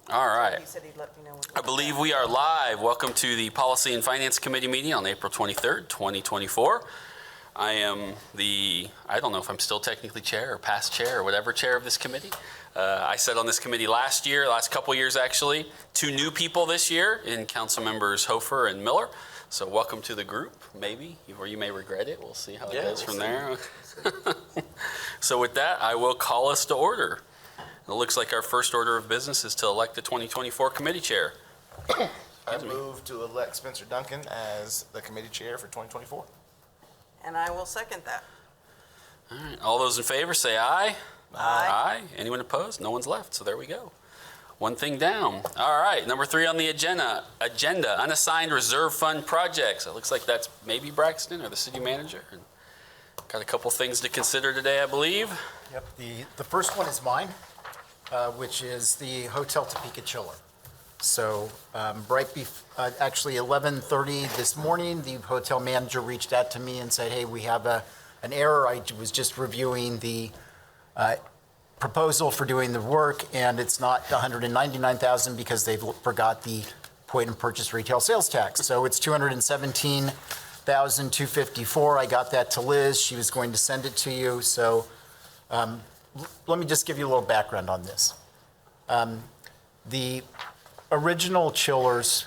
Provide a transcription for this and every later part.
All right. He said he'd let me know. I believe we are live. Welcome to the Policy and Finance Committee meeting on April 23rd, 2024. I am I don't know if I'm still technically chair or past chair or whatever chair of this committee. I sat on this committee last couple years actually. 2 new people this year in council members Hofer and Miller. So welcome to the group, maybe, or you may regret it. We'll see how it goes from there. So with that, I will call us to order. It looks like our first order of business is to elect the 2024 committee chair. I move to elect Spencer Duncan as the committee chair for 2024. And I will second that. All right, all those in favor say aye. Aye. Aye. Anyone opposed? No one's left, so there we go. One thing down. All right, number 3 on the agenda, unassigned reserve fund projects. It looks like that's maybe Braxton or the city manager. Got a couple things to consider today, I believe. Yep, the first one is mine, which is the Hotel Topeka chiller. So actually 11:30 this morning, the hotel manager reached out to me and said, hey, we have an error. I was just reviewing the proposal for doing the work, and it's not $199,000 because they forgot the point and purchase retail sales tax. So it's $217,254. I got that to Liz. She was going to send it to you. So let me just give you a little background on this. The original chillers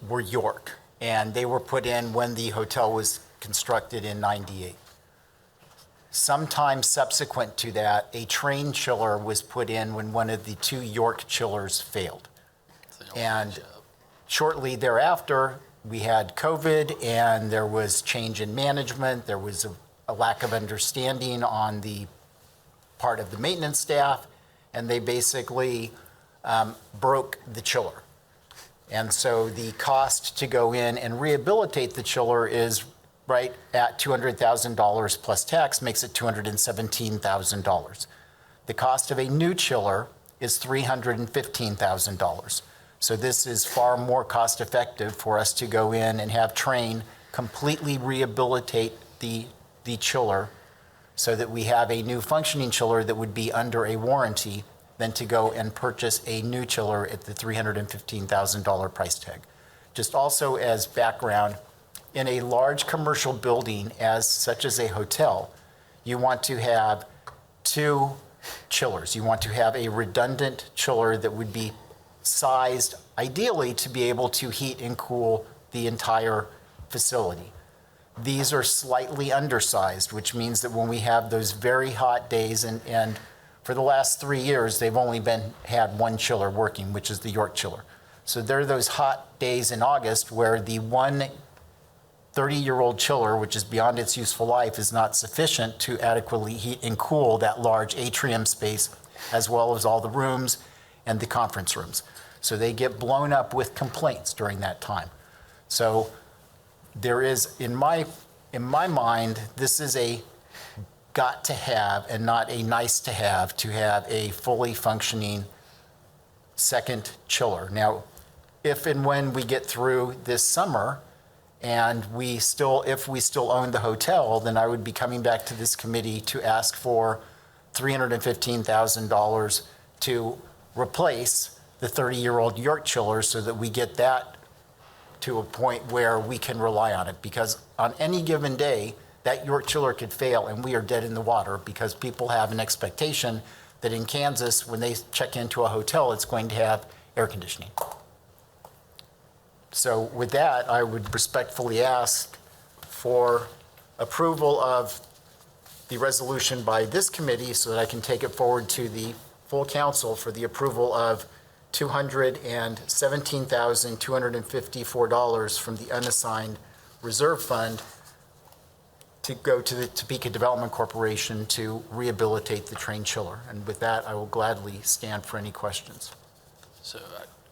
were York, and they were put in when the hotel was constructed in '98. Sometime subsequent to that, a Trane chiller was put in when one of the 2 York chillers failed. And shortly thereafter, we had COVID, and there was change in management. There was a lack of understanding on the part of the maintenance staff, and they basically broke the chiller. And so the cost to go in and rehabilitate the chiller is right at $200,000 plus tax, makes it $217,000. The cost of a new chiller is $315,000. So this is far more cost effective for us to go in and have Trane completely rehabilitate the chiller so that we have a new functioning chiller that would be under a warranty than to go and purchase a new chiller at the $315,000 price tag. Just also as background, in a large commercial building such as a hotel, you want to have 2 chillers. You want to have a redundant chiller that would be sized ideally to be able to heat and cool the entire facility. These are slightly undersized, which means that when we have those very hot days, and for the last 3 years, they've only had 1 chiller working, which is the York chiller. So there are those hot days in August where the 30-year-old chiller, which is beyond its useful life, is not sufficient to adequately heat and cool that large atrium space, as well as all the rooms and the conference rooms. So they get blown up with complaints during that time. So there is, in my mind, this is a got to have and not a nice to have a fully functioning second chiller. Now, if and when we get through this summer and if we still own the hotel, then I would be coming back to this committee to ask for $315,000 to replace the 30-year-old York chiller so that we get that to a point where we can rely on it. Because on any given day, that York chiller could fail and we are dead in the water, because people have an expectation that in Kansas, when they check into a hotel, it's going to have air conditioning. So with that, I would respectfully ask for approval of the resolution by this committee so that I can take it forward to the full council for the approval of $217,254 from the unassigned reserve fund to go to the Topeka Development Corporation to rehabilitate the Trane chiller. And with that, I will gladly stand for any questions. So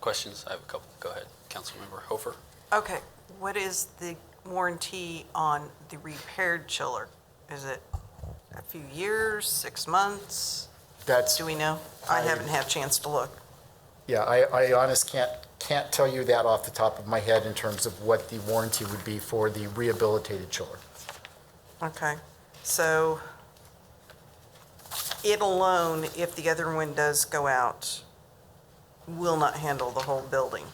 questions? I have a couple. Go ahead, Councilmember Hofer. Okay, what is the warranty on the repaired chiller? Is it a few years, 6 months? Do we know? I haven't had a chance to look. Yeah, I honestly can't tell you that off the top of my head in terms of what the warranty would be for the rehabilitated chiller. Okay, so it alone, if the other one does go out, will not handle the whole building.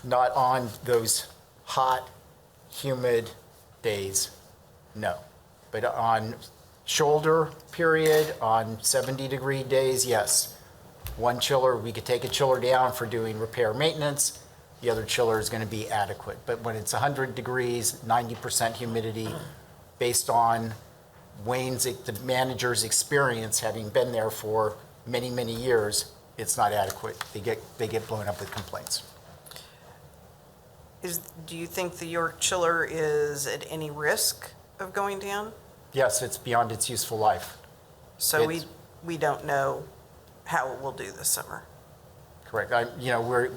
Not on those hot, humid days, no. But on shoulder period, on 70-degree days, yes. One chiller, we could take a chiller down for doing repair maintenance. The other chiller is going to be adequate. But when it's 100 degrees, 90% humidity, based on Wayne's, the manager's experience, having been there for many, many years, it's not adequate. They get blown up with complaints. Do you think the York chiller is at any risk of going down? Yes, it's beyond its useful life. So It's- we don't know how it will do this summer. Correct.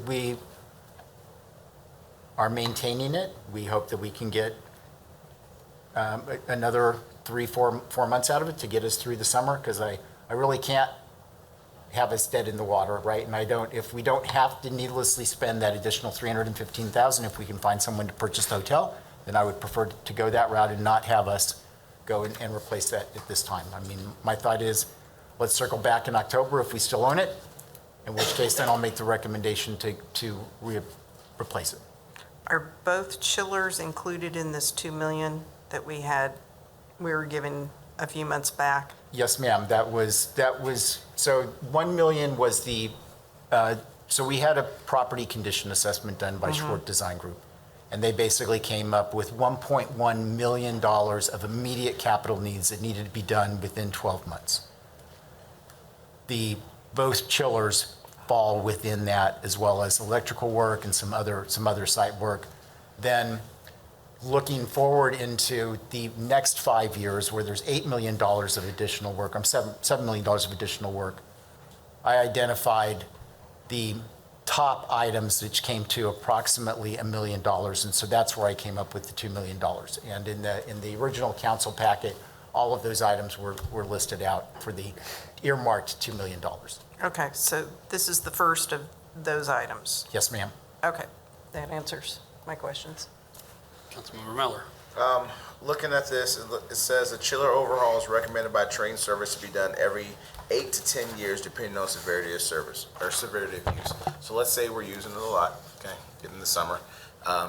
We are maintaining it. We hope that we can get another 3-4 months out of it to get us through the summer, because I really can't have us dead in the water, right? And if we don't have to needlessly spend that additional $315,000, if we can find someone to purchase the hotel, then I would prefer to go that route and not have us go and replace that at this time. I mean, my thought is, let's circle back in October if we still own it, in which case then I'll make the recommendation to replace it. Are both chillers included in this 2 million that we were given a few months back? Yes, ma'am, that was, so 1 million was so we had a property condition assessment done by Schwartz Design Group. And they basically came up with $1.1 million of immediate capital needs that needed to be done within 12 months. Both chillers fall within that, as well as electrical work and some other site work. Then looking forward into the next 5 years, where there's $8 million of additional work, $7 million of additional work, I identified the top items, which came to approximately $1 million, and so that's where I came up with the $2 million. And in the original council packet, all of those items were listed out for the earmarked $2 million. Okay, so this is the first of those items. Yes, ma'am. Okay, that answers my questions. Councilmember Miller. Looking at this, it says a chiller overhaul is recommended by train service to be done every 8 to 10 years, depending on severity of service or severity of use. So let's say we're using it a lot, okay, in the summer.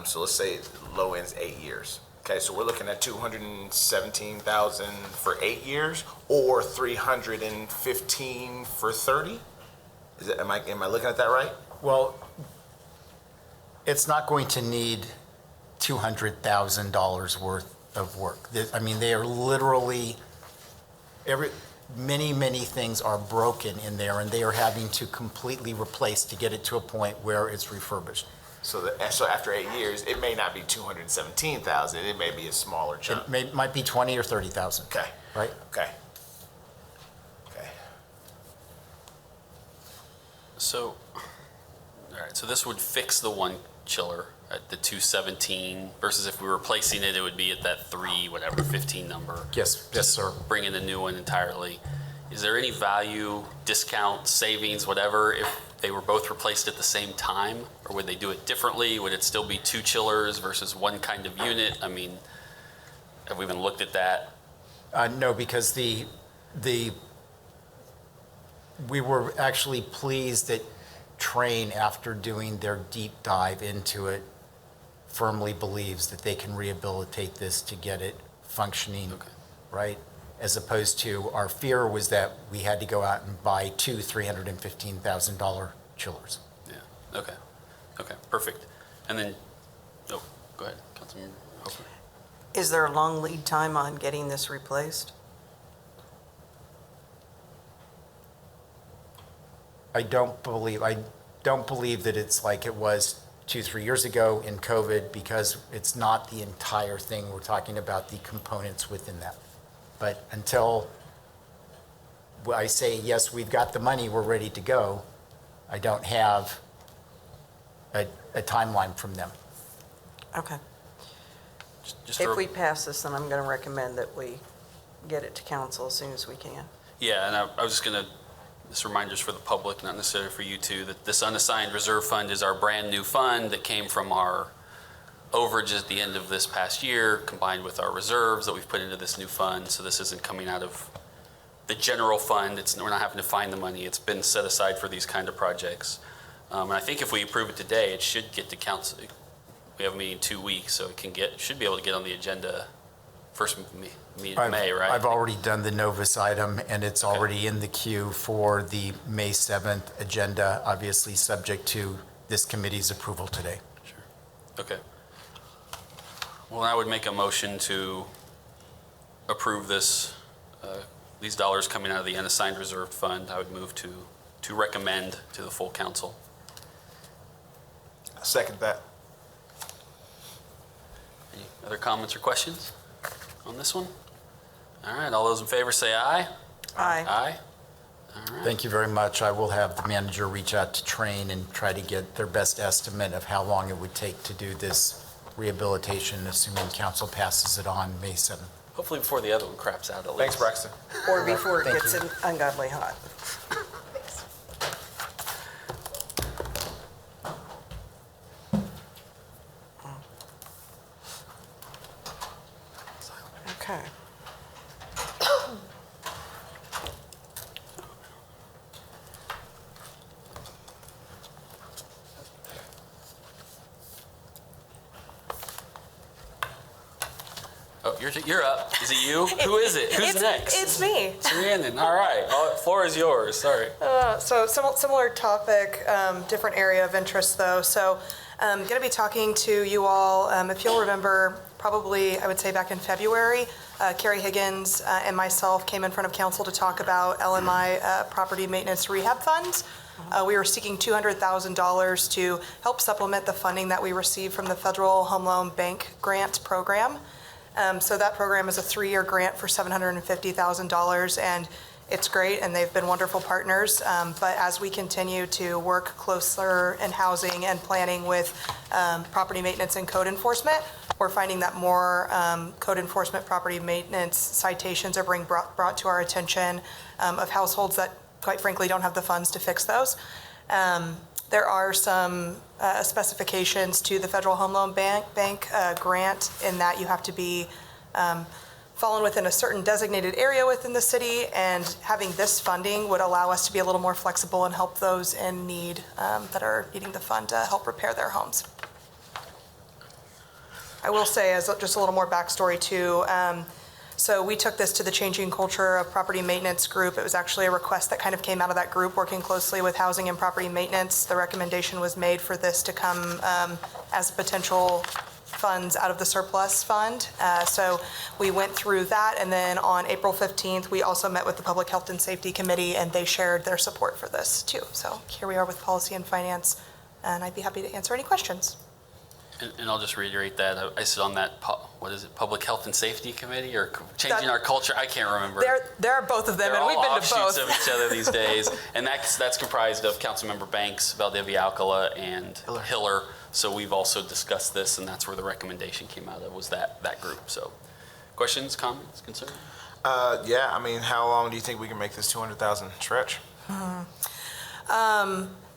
So let's say low end's 8 years. Okay, so we're looking at 217,000 for 8 years, or 315 for 30. Am I looking at that right? Well, it's not going to need $200,000 worth of work. I mean, they are literally, many things are broken in there, and they are having to completely replace to get it to a point where it's refurbished. So after 8 years, it may not be 217,000. It may be a smaller chunk. It might be 20 or 30,000. Okay. Right? Okay. Okay. So, all right, so this would fix the one chiller at the 217 versus if we were replacing it, it would be at that 15 number. Yes, sir. Bring in a new one entirely. Is there any value, discount, savings, whatever, if they were both replaced at the same time? Or would they do it differently? Would it still be 2 chillers versus one kind of unit? I mean, have we even looked at that? No, because we were actually pleased that Trane, after doing their deep dive into it, firmly believes that they can rehabilitate this to get it functioning, Okay. right? As opposed to, our fear was that we had to go out and buy 2 $315,000 chillers. Yeah, okay, perfect. And then, go ahead, Councilmember Hofer. Is there a long lead time on getting this replaced? I don't believe that it's like it was 2-3 years ago in COVID, because it's not the entire thing. We're talking about the components within that. But until I say, yes, we've got the money, we're ready to go, I don't have a timeline from them. Okay. Just If for- we pass this, then I'm going to recommend that we get it to council as soon as we can. Yeah, and I was just gonna, this reminders for the public, not necessarily for you two, that this unassigned reserve fund is our brand new fund that came from our overages at the end of this past year, combined with our reserves that we've put into this new fund. So this isn't coming out of the general fund. We're not having to find the money. It's been set aside for these kind of projects. And I think if we approve it today, it should get to council. We have a meeting in 2 weeks, so should be able to get on the agenda first meeting in May, right? I've already done the Novus item, and it's already in the queue for the May 7th agenda, obviously subject to this committee's approval today. Sure. Okay. Well, I would make a motion to approve this, these dollars coming out of the unassigned reserve fund. I would move to recommend to the full council. I second that. Any other comments or questions on this one? All right, all those in favor say aye. Aye. Aye. All right. Thank you very much. I will have the manager reach out to Train and try to get their best estimate of how long it would take to do this rehabilitation, assuming council passes it on May 7th. Hopefully before the other one craps out at least. Thanks, Braxton. Or before it Thank gets you. ungodly hot. Okay. Oh, you're up. Is it you? Who is it? Who's next? It's me. It's Rhiannon. All right. Floor is yours. Sorry. So similar topic, different area of interest though. So going to be talking to you all, if you'll remember, probably I would say back in February, Carrie Higgins and myself came in front of council to talk about LMI Property Maintenance Rehab Funds. We were seeking $200,000 to help supplement the funding that we received from the Federal Home Loan Bank Grant Program. So that program is a 3-year grant for $750,000, and it's great, and they've been wonderful partners. But as we continue to work closer in housing and planning with property maintenance and code enforcement, we're finding that more code enforcement property maintenance citations are being brought to our attention of households that, quite frankly, don't have the funds to fix those. There are some specifications to the Federal Home Loan Bank grant in that you have to be fallen within a certain designated area within the city, and having this funding would allow us to be a little more flexible and help those in need that are needing the fund to help repair their homes. I will say, as just a little more backstory too, so we took this to the Changing Culture of Property Maintenance group. It was actually a request that kind of came out of that group, working closely with housing and property maintenance. The recommendation was made for this to come as potential funds out of the surplus fund. So we went through that, and then on April 15th, we also met with the Public Health and Safety Committee, and they shared their support for this too. So here we are with Policy and Finance, and I'd be happy to answer any questions. And I'll just reiterate that. I sit on that, Public Health and Safety Committee or Changing Our Culture? I can't remember. There are both of them, They're and we've all been to both. offshoots of each other these days. And that's comprised of Councilmember Banks, Valdivia Alcala, and Hiller. So we've also discussed this, and that's where the recommendation came out of, was that group. So questions, comments, concerns? Yeah, I mean, how long do you think we can make this 200,000 stretch?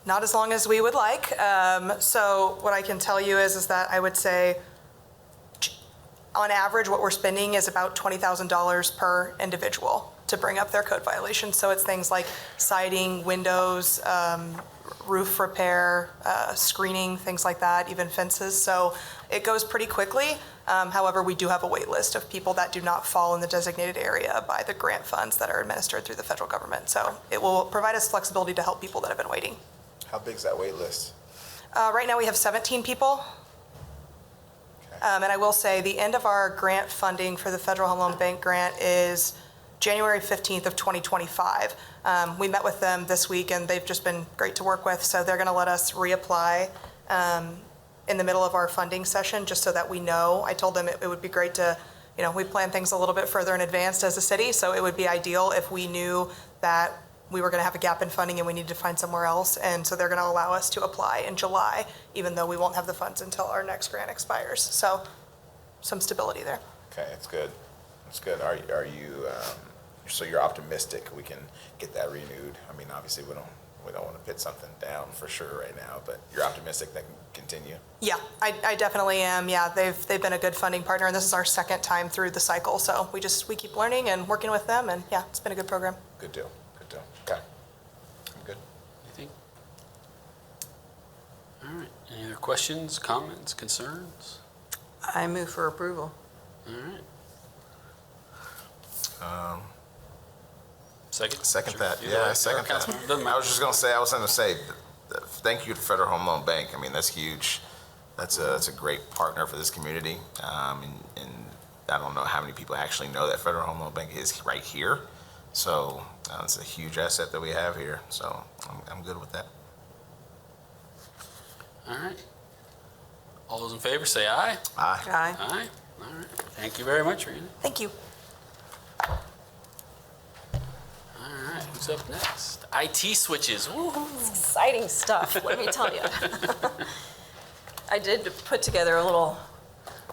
Not as long as we would like. So what I can tell you is that I would say, on average, what we're spending is about $20,000 per individual to bring up their code violations. So it's things like siding, windows, roof repair, screening, things like that, even fences. So it goes pretty quickly. However, we do have a wait list of people that do not fall in the designated area by the grant funds that are administered through the federal government. So it will provide us flexibility to help people that have been waiting. How big's that wait list? Right now we have 17 people. And I will say the end of our grant funding for the Federal Home Loan Bank grant is January 15th of 2025. We met with them this week, and they've just been great to work with. So they're going to let us reapply in the middle of our funding session, just so that we know. I told them it would be great to, we plan things a little bit further in advance as a city. So it would be ideal if we knew that we were going to have a gap in funding and we needed to find somewhere else. And so they're going to allow us to apply in July, even though we won't have the funds until our next grant expires. So some stability there. Okay, that's good. That's good. Are you, so you're optimistic we can get that renewed? I mean, obviously we don't want to put something down for sure right now, but you're optimistic that can continue? Yeah, I definitely am. Yeah, they've been a good funding partner, and this is our second time through the cycle. So we keep learning and working with them, and yeah, it's been a good program. Good deal. Good deal. Okay. I'm good. You think? All right. Any other questions, comments, concerns? I move for approval. All right. Second? Second that. Either Yeah, way. second that. Councilman, doesn't I matter. was just gonna say, thank you to Federal Home Loan Bank. I mean, that's huge. That's a great partner for this community. And I don't know how many people actually know that Federal Home Loan Bank is right here. So it's a huge asset that we have here. So I'm good with that. All right. All those in favor say aye. Aye. Aye. Aye. All right. Thank you very much, Rena. Thank you. All right. Who's up next? IT switches. Woo-hoo. Exciting stuff, let me tell you. I did put together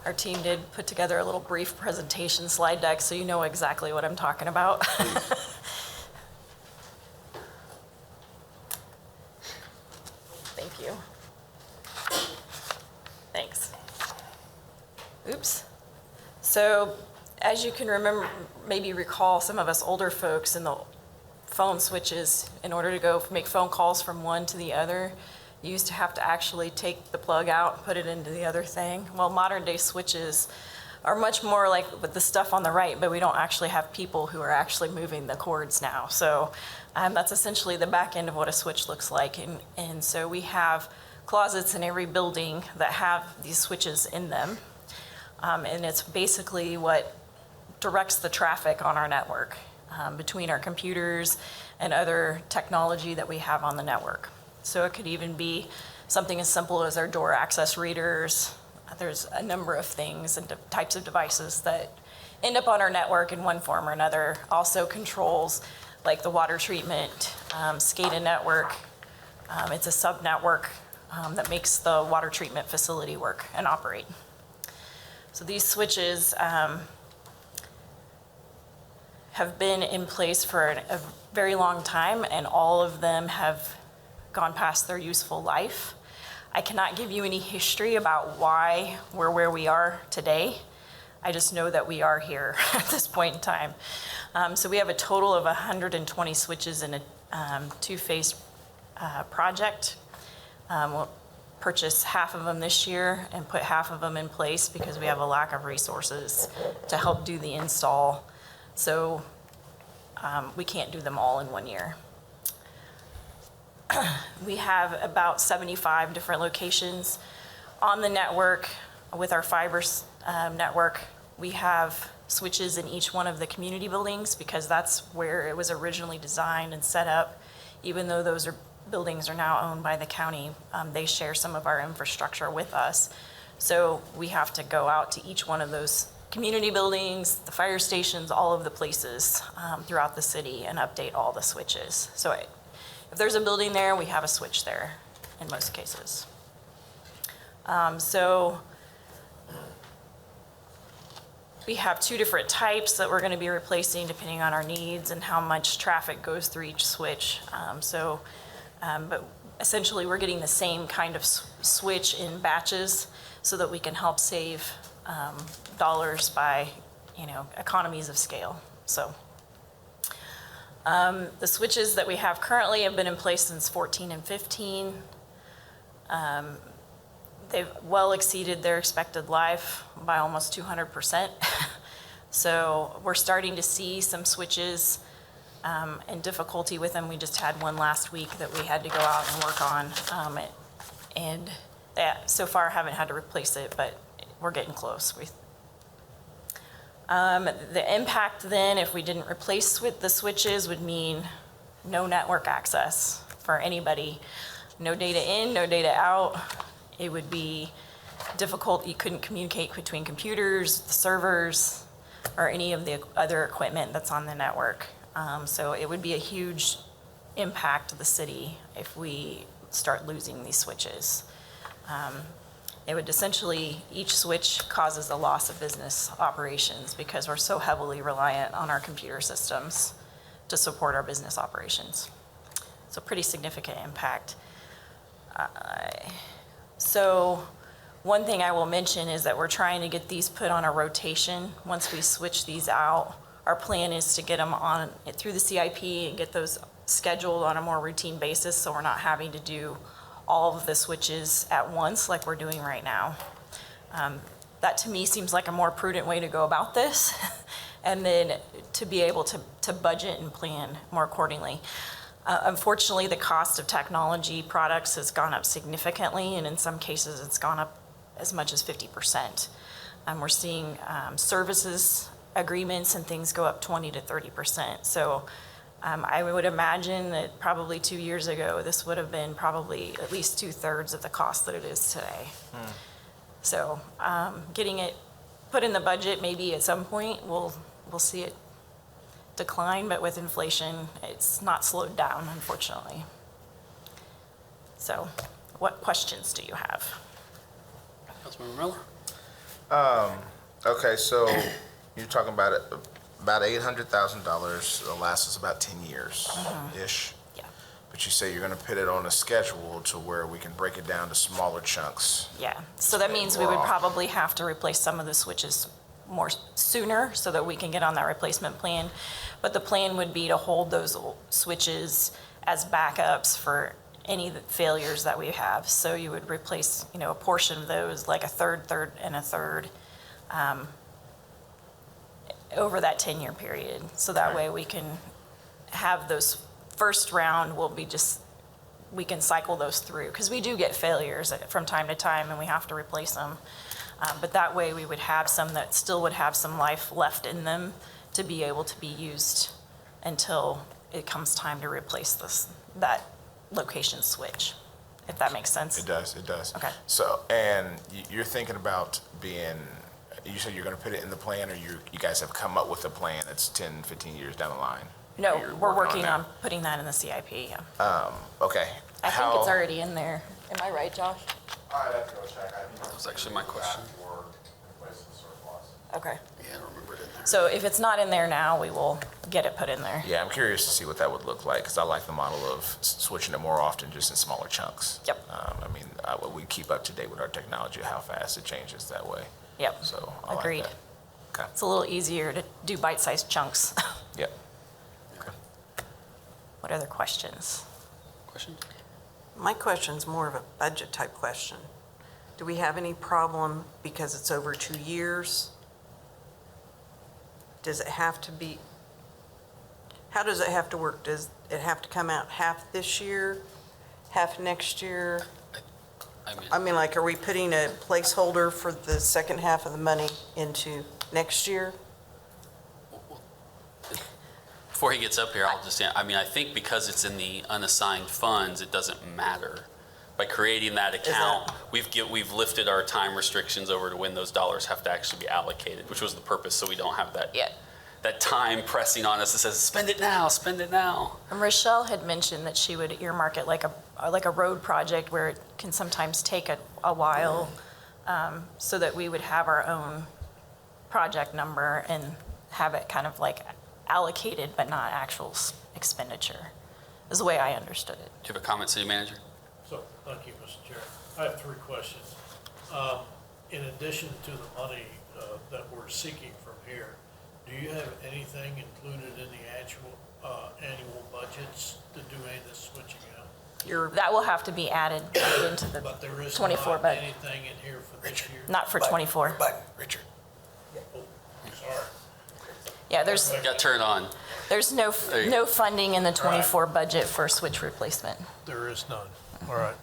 our team did put together a little brief presentation slide deck so you know exactly what I'm talking about. Thank you. Thanks. Oops. So as you can remember, maybe recall, some of us older folks in the phone switches, in order to go make phone calls from one to the other, you used to have to actually take the plug out and put it into the other thing. Well, modern day switches are much more like with the stuff on the right, but we don't actually have people who are actually moving the cords now. So that's essentially the back end of what a switch looks like. And so we have closets in every building that have these switches in them. And it's basically what directs the traffic on our network between our computers and other technology that we have on the network. So it could even be something as simple as our door access readers. There's a number of things and types of devices that end up on our network in one form or another. Also controls like the water treatment, SCADA network. It's a sub-network that makes the water treatment facility work and operate. So these switches have been in place for a very long time, and all of them have gone past their useful life. I cannot give you any history about why we're where we are today. I just know that we are here at this point in time. So we have a total of 120 switches in a two-phase project. We'll purchase half of them this year and put half of them in place because we have a lack of resources to help do the install. So we can't do them all in 1 year. We have about 75 different locations on the network with our fiber network. We have switches in each one of the community buildings because that's where it was originally designed and set up. Even though those buildings are now owned by the county, they share some of our infrastructure with us. So we have to go out to each one of those community buildings, the fire stations, all of the places throughout the city and update all the switches. So if there's a building there, we have a switch there in most cases. So we have two different types that we're going to be replacing depending on our needs and how much traffic goes through each switch. But essentially we're getting the same kind of switch in batches so that we can help save dollars by, economies of scale. So the switches that we have currently have been in place since 14 and 15. They've well exceeded their expected life by almost 200%. So we're starting to see some switches and difficulty with them. We just had one last week that we had to go out and work on. And that so far haven't had to replace it, but we're getting close. The impact then, if we didn't replace the switches, would mean no network access for anybody. No data in, no data out. It would be difficult. You couldn't communicate between computers, the servers, or any of the other equipment that's on the network. So it would be a huge impact to the city if we start losing these switches. It would essentially, each switch causes a loss of business operations because we're so heavily reliant on our computer systems to support our business operations. So pretty significant impact. So one thing I will mention is that we're trying to get these put on a rotation. Once we switch these out, our plan is to get them on through the CIP and get those scheduled on a more routine basis so we're not having to do all of the switches at once like we're doing right now. That to me seems like a more prudent way to go about this. And then to be able to budget and plan more accordingly. Unfortunately, the cost of technology products has gone up significantly, and in some cases, it's gone up as much as 50%. We're seeing services agreements and things go up 20 to 30%. So I would imagine that probably 2 years ago, this would have been probably at least 2/3 of the cost that it is today. So getting it put in the budget, maybe at some point, we'll see it decline, but with inflation, it's not slowed down, unfortunately. So what questions do you have? Councilmember Miller? Okay, so you're talking about $800,000. It'll last us about 10 years-ish. Yeah. But you say you're going to put it on a schedule to where we can break it down to smaller chunks. Yeah, so that means we would probably have to replace some of the switches more sooner so that we can get on that replacement plan. But the plan would be to hold those switches as backups for any failures that we have. So you would replace, a portion of those, like a third, and a third, over that 10-year period. So that way we can have those first round we can cycle those through. Because we do get failures from time to time and we have to replace them. But that way we would have some that still would have some life left in them to be able to be used until it comes time to replace that location switch, if that makes sense. It does. Okay. So, and you're thinking about you said you're going to put it in the plan, or you guys have come up with a plan that's 10, 15 years down the line? No, You're we're working that? on putting that in the CIP, yeah. Okay. I think it's already in there. Am I right, Josh? I'd have to go check. That was actually my question. Okay. Yeah, I don't remember it in there. So if it's not in there now, we will get it put in there. Yeah, I'm curious to see what that would look like, because I like the model of switching it more often, just in smaller chunks. Yep. We keep up to date with our technology, how fast it changes that way. Yep. So I like Agreed. that. Okay. It's a little easier to do bite-sized chunks. Yep. What other questions? Question? My question's more of a budget type question. Do we have any problem because it's over 2 years? Does it have to be, how does it have to work? Does it have to come out half this year, half next year? I mean, like, are we putting a placeholder for the second half of the money into next year? Before he gets up here, I'll just, I think because it's in the unassigned funds, it doesn't matter. By creating that account, we've lifted our time restrictions over to when those dollars have to actually be allocated, which was the purpose, so we don't have that time pressing on us that says, spend it now, spend it now. And Rochelle had mentioned that she would earmark it like a road project where it can sometimes take a while, so that we would have our own project number and have it kind of like allocated but not actual expenditure, is the way I understood it. Do you have a comment, City Manager? So, thank you, Mr. Chair. I have 3 questions. In addition to the money that we're seeking from here, do you have anything included in the annual budgets to do any of this switching out? That will have to be added into the But there is 24 not budget. anything in here for this year? Not for 24. Richard. Oh, sorry. Yeah, there's Got turned on. no no funding in the 24 budget for switch replacement. There is none. All right.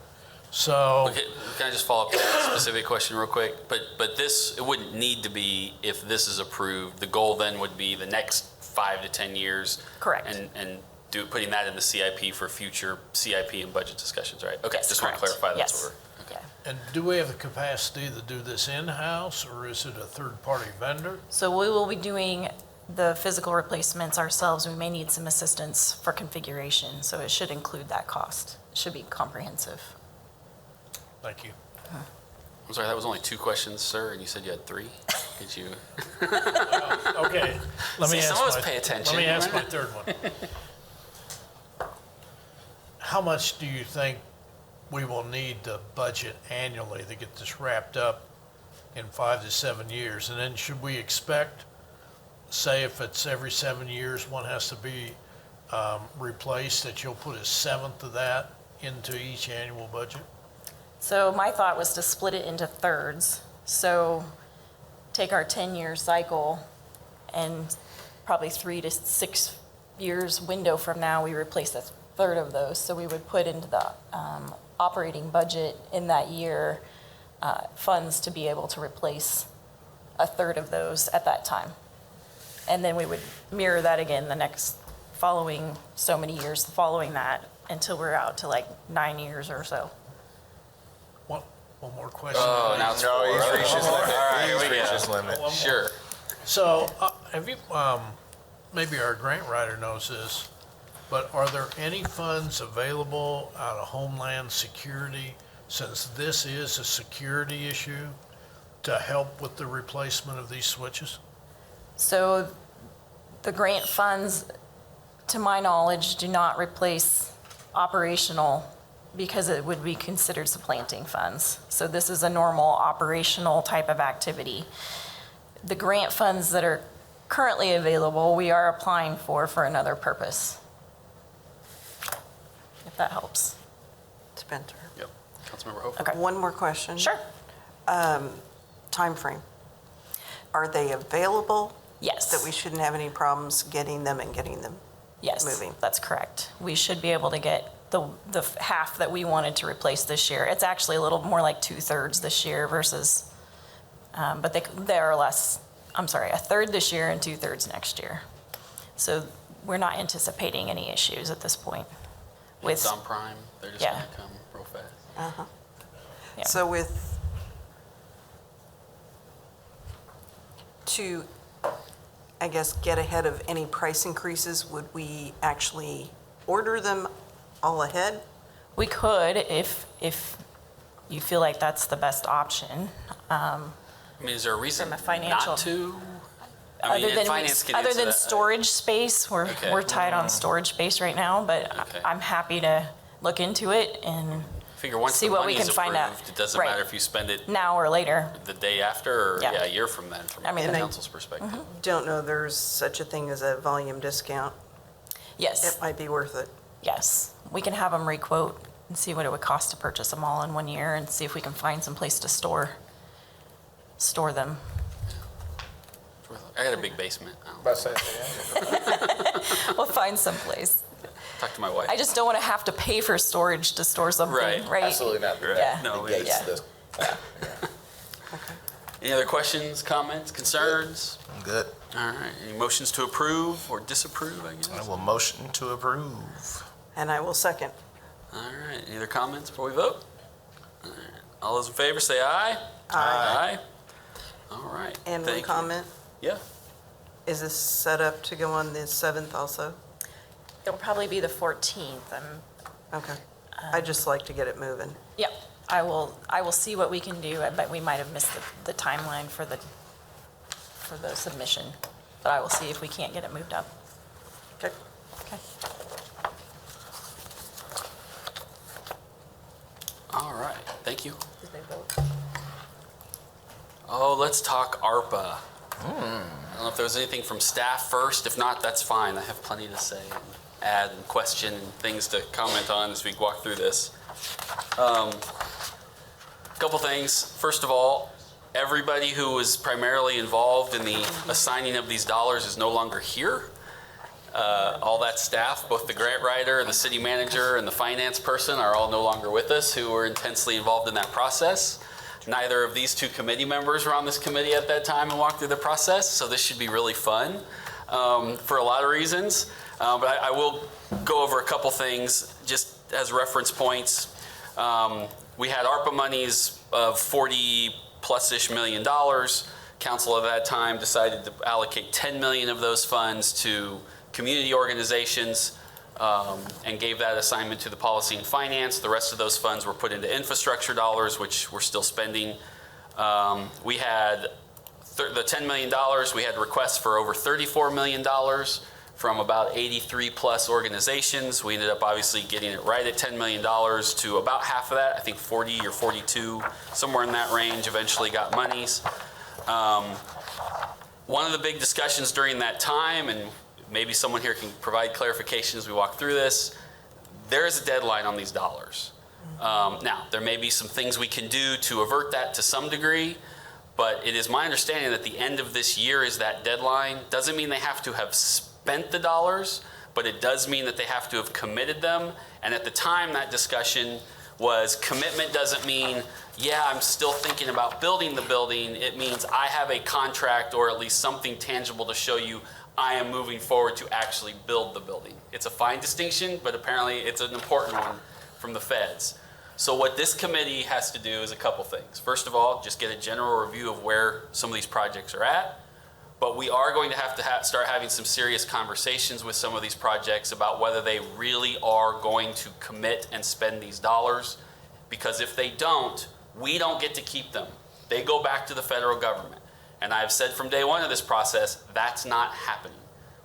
So, Okay, can I just follow up with a specific question real quick? But this, it wouldn't need to be if this is approved. The goal then would be the next 5 to 10 years. Correct. And putting that in the CIP for future CIP and budget discussions, right? Okay, Yes, just want to correct. clarify that's Yes. what we're. Okay. Yeah. and do we have the capacity to do this in-house, or is it a third-party vendor? So we will be doing the physical replacements ourselves. We may need some assistance for configuration, so it should include that cost. It should be comprehensive. Thank you. I'm sorry, that was only 2 questions, sir, and you said you had 3? Could you? Okay, let me See, ask some of us my- pay attention. Let me ask my third one. How much do you think we will need to budget annually to get this wrapped up in 5 to 7 years? And then should we expect, say if it's every 7 years, one has to be replaced, that you'll put a seventh of that into each annual budget? So my thought was to split it into thirds. So take our 10-year cycle and probably 3 to 6 years window from now, we replace a third of those. So we would put into the operating budget in that year funds to be able to replace a third of those at that time. And then we would mirror that again the next following so many years following that until we're out to like 9 years or so. One more question. Oh, now it's No, he's four. reached his All limit. right, here He's we reached go. his limit. Sure. So, have you, maybe our grant writer knows this, but are there any funds available out of Homeland Security, since this is a security issue, to help with the replacement of these switches? So the grant funds, to my knowledge, do not replace operational because it would be considered supplanting funds. So this is a normal operational type of activity. The grant funds that are currently available, we are applying for another purpose. If that helps. Spencer. Yep. Councilmember Hofer. Okay. One more question. Sure. Timeframe. Are they available? Yes. That we shouldn't have any problems getting them and getting them? Yes, moving. that's correct. We should be able to get the half that we wanted to replace this year. It's actually a little more like 2/3 this year versus, but they are less, I'm sorry, 1/3 this year and 2/3 next year. So we're not anticipating any issues at this point with, It's on Prime. They're just Yeah. going to come real fast. Yeah. So to, I guess, get ahead of any price increases, would we actually order them all ahead? we could if you feel like that's the best option. I mean, is there a reason From a financial- not to? I mean, and finance can answer that. Storage space, Okay. we're tight on storage space right now, but Okay. I'm happy to look into it and Figure once see the what we money is can find out. approved, it doesn't Right. matter if you spend it now or later. the day after or Yeah. a year from then, from I mean, the they- council's perspective. Don't know there's such a thing as a volume discount. Yes, It might be worth it. yes. We can have them requote and see what it would cost to purchase them all in 1 year and see if we can find some place to store them. I got a big basement. About to say, We'll find some place. Talk to my wife. I just don't want to have to pay for storage to store something, Right. right? absolutely not. Right. Yeah. No, Negates Yeah. the- Any other questions, comments, concerns? I'm good. All right. Any motions to approve or disapprove, I guess? I will motion to approve. And I will second. All right. Any other comments before we vote? All right. All those in favor say aye. Aye. All right. And one Thank you. comment, Yeah. is this set up to go on the 7th also? It'll probably be the 14th. Okay. I'd just like to get it moving. Yep, I will see what we can do, but we might have missed the timeline for the submission. But I will see if we can't get it moved up. Okay. Okay. All right. Thank you. Did they vote? Oh, let's talk ARPA. I don't know if there was anything from staff first. If not, that's fine. I have plenty to say and add and question and things to comment on as we walk through this. Couple things. First of all, everybody who was primarily involved in the assigning of these dollars is no longer here. All that staff, both the grant writer, the city manager, and the finance person are all no longer with us who were intensely involved in that process. Neither of these two committee members were on this committee at that time and walked through the process, so this should be really fun for a lot of reasons. But I will go over a couple things just as reference points. We had ARPA monies of $40+ million. Council at that time decided to allocate 10 million of those funds to community organizations and gave that assignment to the policy and finance. The rest of those funds were put into infrastructure dollars, which we're still spending. We had the $10 million, we had requests for over $34 million from about 83 plus organizations. We ended up obviously getting it right at $10 million to about half of that. I think 40 or 42, somewhere in that range, eventually got monies. One of the big discussions during that time, and maybe someone here can provide clarification as we walk through this, there is a deadline on these dollars. Now, there may be some things we can do to avert that to some degree, but it is my understanding that the end of this year is that deadline. Doesn't mean they have to have spent the dollars, but it does mean that they have to have committed them. And at the time, that discussion was commitment doesn't mean, yeah, I'm still thinking about building the building. It means I have a contract or at least something tangible to show you I am moving forward to actually build the building. It's a fine distinction, but apparently it's an important one from the feds. So what this committee has to do is a couple things. First of all, just get a general review of where some of these projects are at. But we are going to have to start having some serious conversations with some of these projects about whether they really are going to commit and spend these dollars. Because if they don't, we don't get to keep them. They go back to the federal government. And I've said from day one of this process, that's not happening.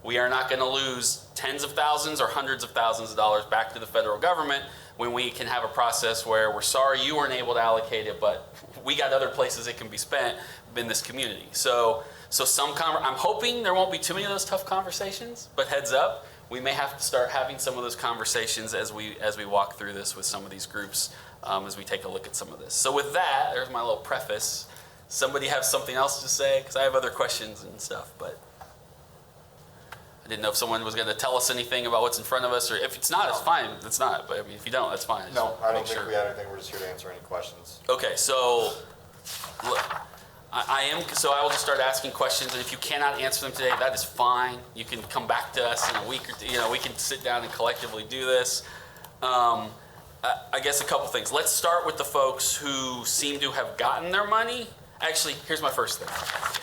We are not going to lose tens of thousands or hundreds of thousands of dollars back to the federal government when we can have a process where we're sorry you weren't able to allocate it, but we got other places it can be spent in this community. So I'm hoping there won't be too many of those tough conversations, but heads up, we may have to start having some of those conversations as we walk through this with some of these groups, as we take a look at some of this. So with that, there's my little preface. Somebody have something else to say? Because I have other questions and stuff, but I didn't know if someone was going to tell us anything about what's in front of us, or if it's not, it's fine. It's not, but I mean, if you don't, that's fine. No, I don't think we had anything. We're just here to answer any questions. Okay, so look, so I will just start asking questions, and if you cannot answer them today, that is fine. You can come back to us in a week or two. We can sit down and collectively do this. I guess a couple things. Let's start with the folks who seem to have gotten their money. Actually, here's my first thing.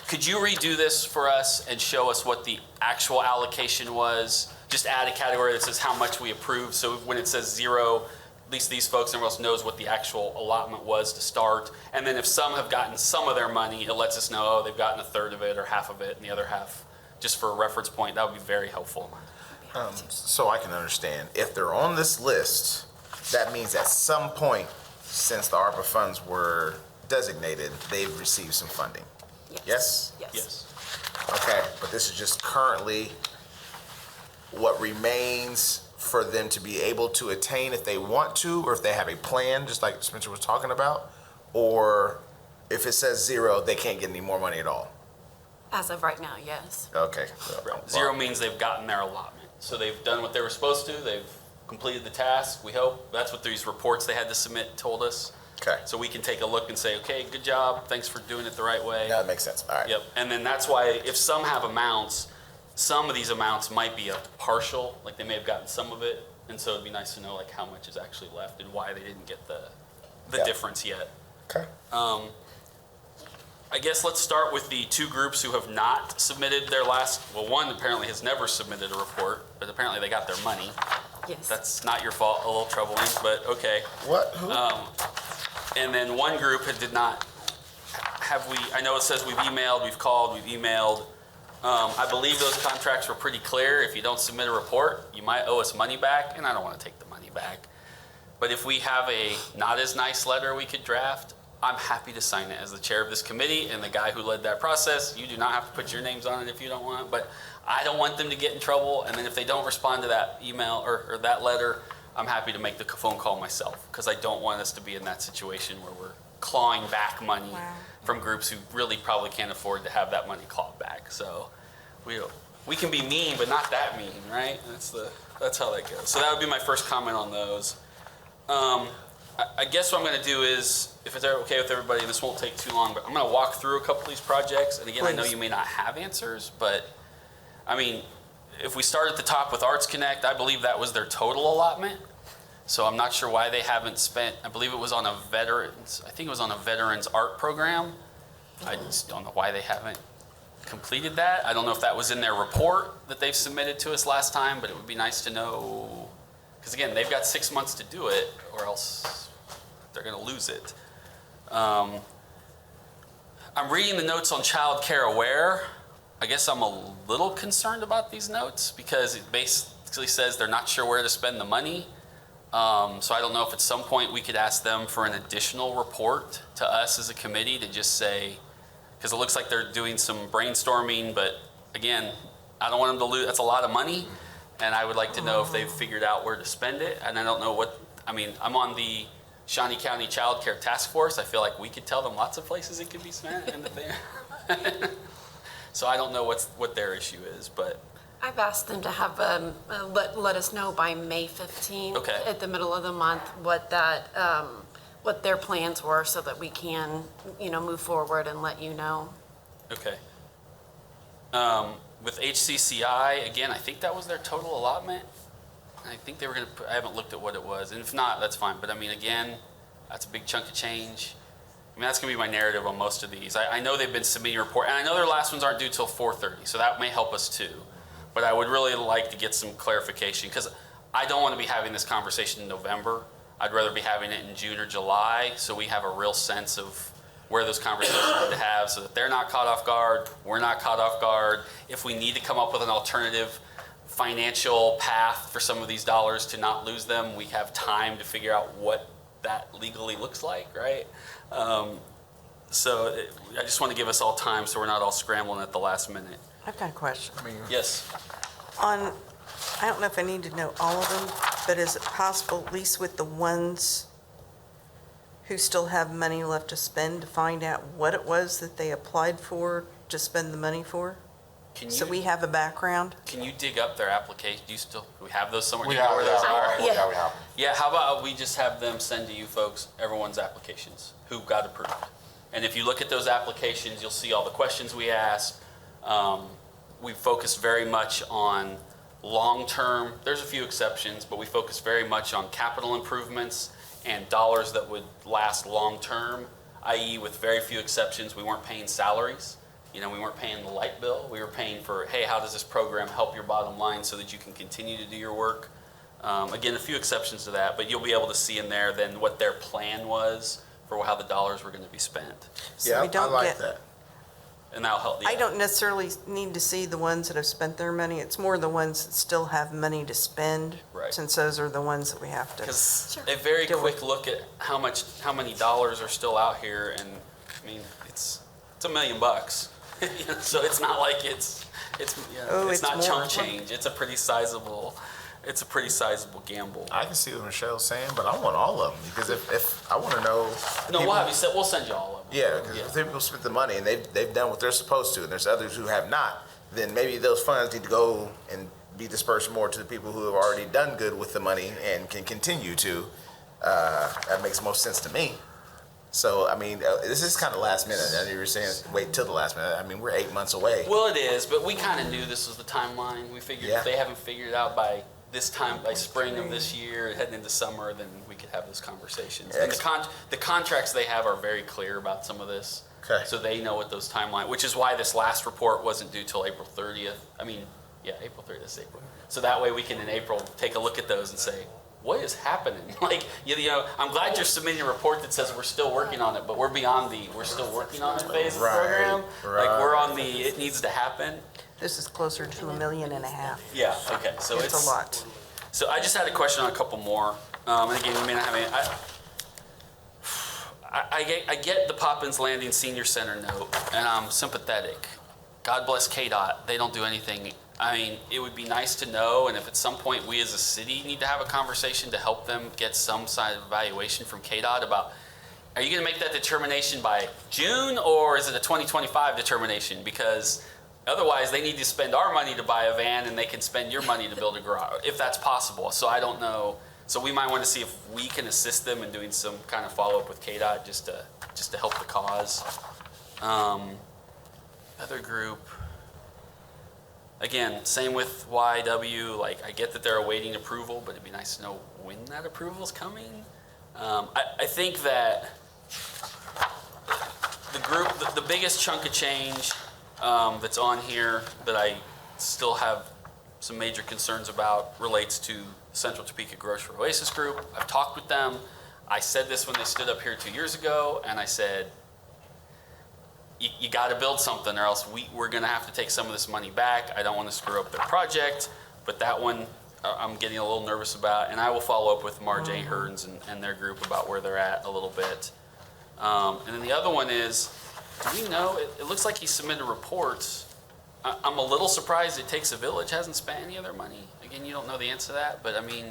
Could you redo this for us and show us what the actual allocation was? Just add a category that says how much we approved. So when it says zero, at least these folks, everyone else knows what the actual allotment was to start. And then if some have gotten some of their money, it lets us know, oh, they've gotten a third of it or half of it and the other half. Just for a reference point, that would be very helpful. So I can understand, if they're on this list, that means at some point, since the ARPA funds were designated, they've received some funding. Yes? Yes. Okay, but this is just currently what remains for them to be able to attain if they want to, or if they have a plan, just like Spencer was talking about, or if it says zero, they can't get any more money at all. As of right now, yes. Okay. Zero means they've gotten their allotment. So they've done what they were supposed to. They've completed the task, we hope. That's what these reports they had to submit told us. Okay. So we can take a look and say, okay, good job. Thanks for doing it the right way. Yeah, that makes sense. All right. Yep. And then that's why if some have amounts, some of these amounts might be a partial, like they may have gotten some of it. And so it'd be nice to know like how much is actually left and why they didn't get the difference yet. Okay. I guess let's start with the two groups who have not submitted their one apparently has never submitted a report, but apparently they got their money. Yes. That's not your fault, a little troubling, but okay. What? Who? And then one group did not, I know it says we've emailed, we've called, we've emailed. I believe those contracts were pretty clear. If you don't submit a report, you might owe us money back, and I don't want to take the money back. But if we have a not as nice letter we could draft, I'm happy to sign it as the chair of this committee and the guy who led that process. You do not have to put your names on it if you don't want, but I don't want them to get in trouble. And then if they don't respond to that email or that letter, I'm happy to make the phone call myself, because I don't want us to be in that situation where we're clawing back money from groups who really probably can't afford to have that money clawed back. So we can be mean, but not that mean, right? That's how that goes. So that would be my first comment on those. I guess what I'm going to do is, if it's okay with everybody, this won't take too long, but I'm going to walk through a couple of these projects. And again, I know you may not have answers, but I mean, if we start at the top with Arts Connect, I believe that was their total allotment. So I'm not sure why they haven't spent, I believe it was on a veterans art program. I just don't know why they haven't completed that. I don't know if that was in their report that they've submitted to us last time, but it would be nice to know, because again, they've got 6 months to do it, or else they're going to lose it. I'm reading the notes on Child Care Aware. I guess I'm a little concerned about these notes because it basically says they're not sure where to spend the money. So I don't know if at some point we could ask them for an additional report to us as a committee to just say, because it looks like they're doing some brainstorming, but again, I don't want them to lose, that's a lot of money. and I would like to know if they've figured out where to spend it. And I don't know I'm on the Shawnee County Child Care Task Force. I feel like we could tell them lots of places it could be spent, and that they so I don't know what their issue is, but I've asked them to have, let us know by May 15th. Okay. At the middle of the month, what their plans were so that we can, move forward and let you know. okay. With HCCI, again, I think that was their total allotment. I think they were going to I haven't looked at what it was, and if not, that's fine. But I mean, again, that's a big chunk of change. I mean, that's going to be my narrative on most of these. I know they've been submitting a report, and I know their last ones aren't due till 4:30, so that may help us too. But I would really like to get some clarification, because I don't want to be having this conversation in November. I'd rather be having it in June or July, so we have a real sense of where those conversations need to have, so that they're not caught off guard, we're not caught off guard. If we need to come up with an alternative financial path for some of these dollars to not lose them, we have time to figure out what that legally looks like, right? I just want to give us all time so we're not all scrambling at the last minute. I've got a question. Yes. I don't know if I need to know all of them, but is it possible, at least with the ones who still have money left to spend, to find out what it was that they applied for to spend the money for? So we have a background? Can you dig up their application? Do we have those somewhere? We Do you know have, where those are? yeah, we have. Yeah, how about we just have them send to you folks everyone's applications who got approved. And if you look at those applications, you'll see all the questions we asked. We focus very much on long-term, there's a few exceptions, but we focus very much on capital improvements and dollars that would last long-term, i.e. with very few exceptions, we weren't paying salaries. We weren't paying the light bill. We were paying for, hey, how does this program help your bottom line so that you can continue to do your work? Again, a few exceptions to that, but you'll be able to see in there then what their plan was for how the dollars were going to be spent. Yeah, we I don't like get- that. And that'll help. I don't necessarily need to see the ones that have spent their money. It's more the ones that still have money to spend. Right. Since those are the ones that we have to. Because a very quick look at how many dollars are still out here, and I mean, it's $1 million. So it's not like it's not more. chump change. It's a pretty sizable gamble. I can see what Michelle's saying, but I want all of them, because if I want to know. No, people- we'll send you all of them. Yeah, because if people spent the money and they've done what they're supposed to, and there's others who have not, then maybe those funds need to go and be dispersed more to the people who have already done good with the money and can continue to. That makes most sense to me. So, I mean, this is kind of last minute. I know you were saying wait till the last minute. I mean, we're 8 months away. Well, it is, but we kind of knew this was the timeline. We figured Yeah. if they haven't figured it out by this time, by spring of this year, heading into summer, then we could have those conversations. And the contracts they have are very clear about some of this. Okay. So they know what those timeline, which is why this last report wasn't due till April 30th. April 30th is April. So that way we can in April take a look at those and say, what is happening? I'm glad you're submitting a report that says we're still working on it, but we're beyond we're still working on it phase of the program. Right. We're on it needs to happen. This is closer to $1.5 million. Yeah, okay, so It's a lot. So I just had a question on a couple more. And again, you may not have any. I get the Poppins Landing Senior Center note, and I'm sympathetic. God bless KDOT. They don't do anything. I mean, it would be nice to know, and if at some point we as a city need to have a conversation to help them get some side of evaluation from KDOT about, are you going to make that determination by June, or is it a 2025 determination? Because otherwise, they need to spend our money to buy a van, and they can spend your money to build a garage, if that's possible. So I don't know. So we might want to see if we can assist them in doing some kind of follow-up with KDOT just to help the cause. Other group. Again, same with YW. I get that they're awaiting approval, but it'd be nice to know when that approval is coming. I think that the group, the biggest chunk of change that's on here that I still have some major concerns about relates to Central Topeka Grocery Oasis Group. I've talked with them. I said this when they stood up here 2 years ago, and I said, you got to build something, or else we're going to have to take some of this money back. I don't want to screw up their project, but that one I'm getting a little nervous about, and I will follow up with Marjay Hearns and their group about where they're at a little bit. And then the other one is, do we know, it looks like he submitted reports I'm a little surprised It Takes a Village hasn't spent any of their money. Again, you don't know the answer to that, but I mean,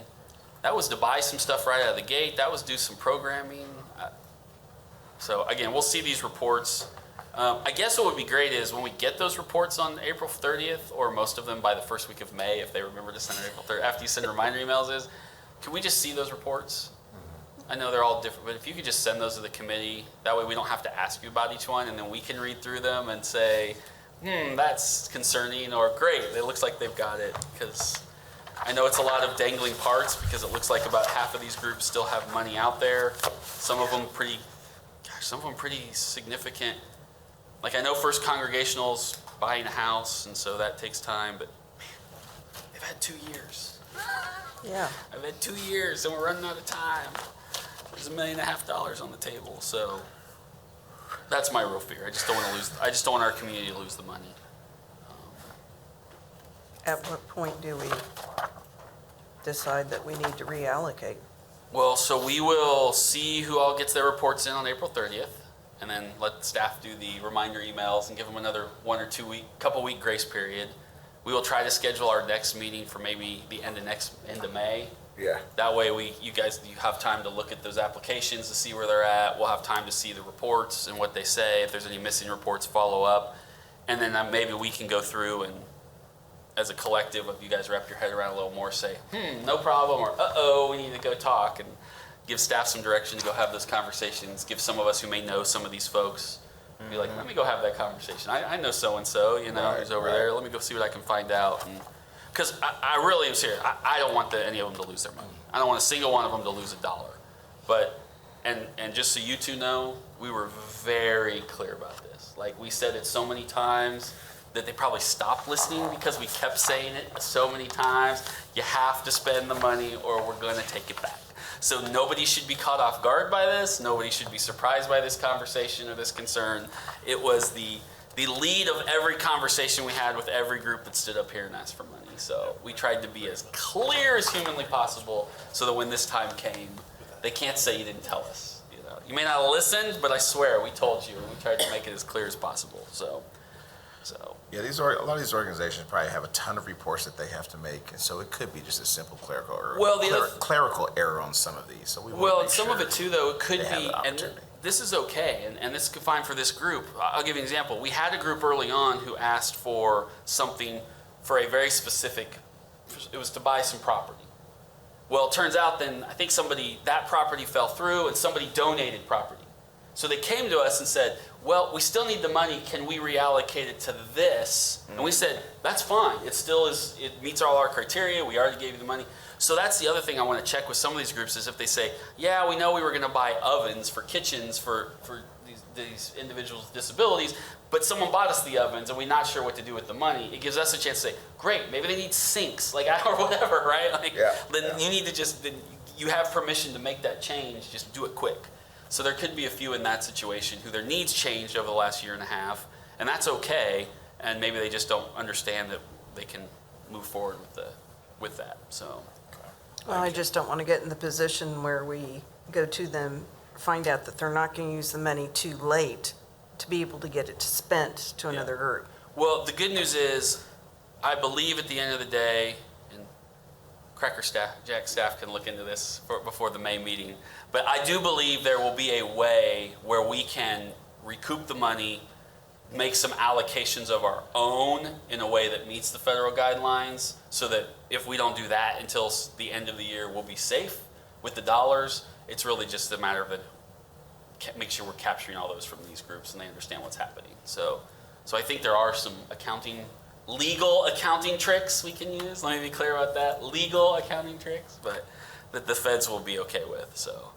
that was to buy some stuff right out of the gate. That was do some programming. So again, we'll see these reports. I guess what would be great is when we get those reports on April 30th, or most of them by the first week of May, if they remember to send it April 30th, after you send reminder emails can we just see those reports? I know they're all different, but if you could just send those to the committee, that way we don't have to ask you about each one, and then we can read through them and say, that's concerning, or great, it looks like they've got it, because I know it's a lot of dangling parts, because it looks like about half of these groups still have money out there. Some of them pretty significant. Like I know First Congregational's buying a house, and so that takes time, but man, they've had 2 years. Yeah. I've had 2 years, and we're running out of time. There's $1.5 million on the table, so that's my real fear. I just don't want our community to lose the money. At what point do we decide that we need to reallocate? Well, so we will see who all gets their reports in on April 30th, and then let staff do the reminder emails and give them another 1 or 2 week, couple week grace period. We will try to schedule our next meeting for maybe the end of May. Yeah. That way you have time to look at those applications to see where they're at. We'll have time to see the reports and what they say. If there's any missing reports, follow up. And then maybe we can go through and, as a collective, if you guys wrap your head around a little more, say, no problem, or uh-oh, we need to go talk, and give staff some direction to go have those conversations. Give some of us who may know some of these folks, be like, let me go have that conversation. I know so-and-so, who's over there. Let me go see what I can find out. Because I really am serious. I don't want any of them to lose their money. I don't want a single one of them to lose $1. But, and just so you two know, we were very clear about this. Like, we said it so many times that they probably stopped listening because we kept saying it so many times. You have to spend the money or we're going to take it back. So nobody should be caught off guard by this. Nobody should be surprised by this conversation or this concern. It was the lead of every conversation we had with every group that stood up here and asked for money. So we tried to be as clear as humanly possible so that when this time came, they can't say you didn't tell us. You may not have listened, but I swear we told you, and we tried to make it as clear as possible. So. Yeah, a lot of these organizations probably have a ton of reports that they have to make, and so it could be just a simple clerical error. Clerical error on some of these. So we want to make some sure of it too, though, it could they have be, an and opportunity. this is okay, and this is fine for this group. I'll give you an example. We had a group early on who asked for something for a very specific. It was to buy some property. Well, it turns out then I think that property fell through, and somebody donated property. So they came to us and said, well, we still need the money. Can we reallocate it to this? And we said, that's fine. It meets all our criteria. We already gave you the money. So that's the other thing I want to check with some of these groups is if they say, yeah, we know we were going to buy ovens for kitchens for these individuals with disabilities, but someone bought us the ovens and we're not sure what to do with the money. It gives us a chance to say, great, maybe they need sinks, or whatever, right? You need to you have permission to make that change. Just do it quick. So there could be a few in that situation who their needs changed over the last 1.5 years, and that's okay. And maybe they just don't understand that they can move forward with that. So, Well, I just don't want to get in the position where we go to them, find out that they're not going to use the money too late to be able to get it spent to another group. Well, the good news is, I believe at the end of the day, and Jack staff can look into this before the May meeting, but I do believe there will be a way where we can recoup the money, make some allocations of our own in a way that meets the federal guidelines, so that if we don't do that until the end of the year, we'll be safe with the dollars. It's really just a matter of make sure we're capturing all those from these groups and they understand what's happening. So I think there are some legal accounting tricks we can use. Let me be clear about that. Legal accounting tricks, but that the feds will be okay with. So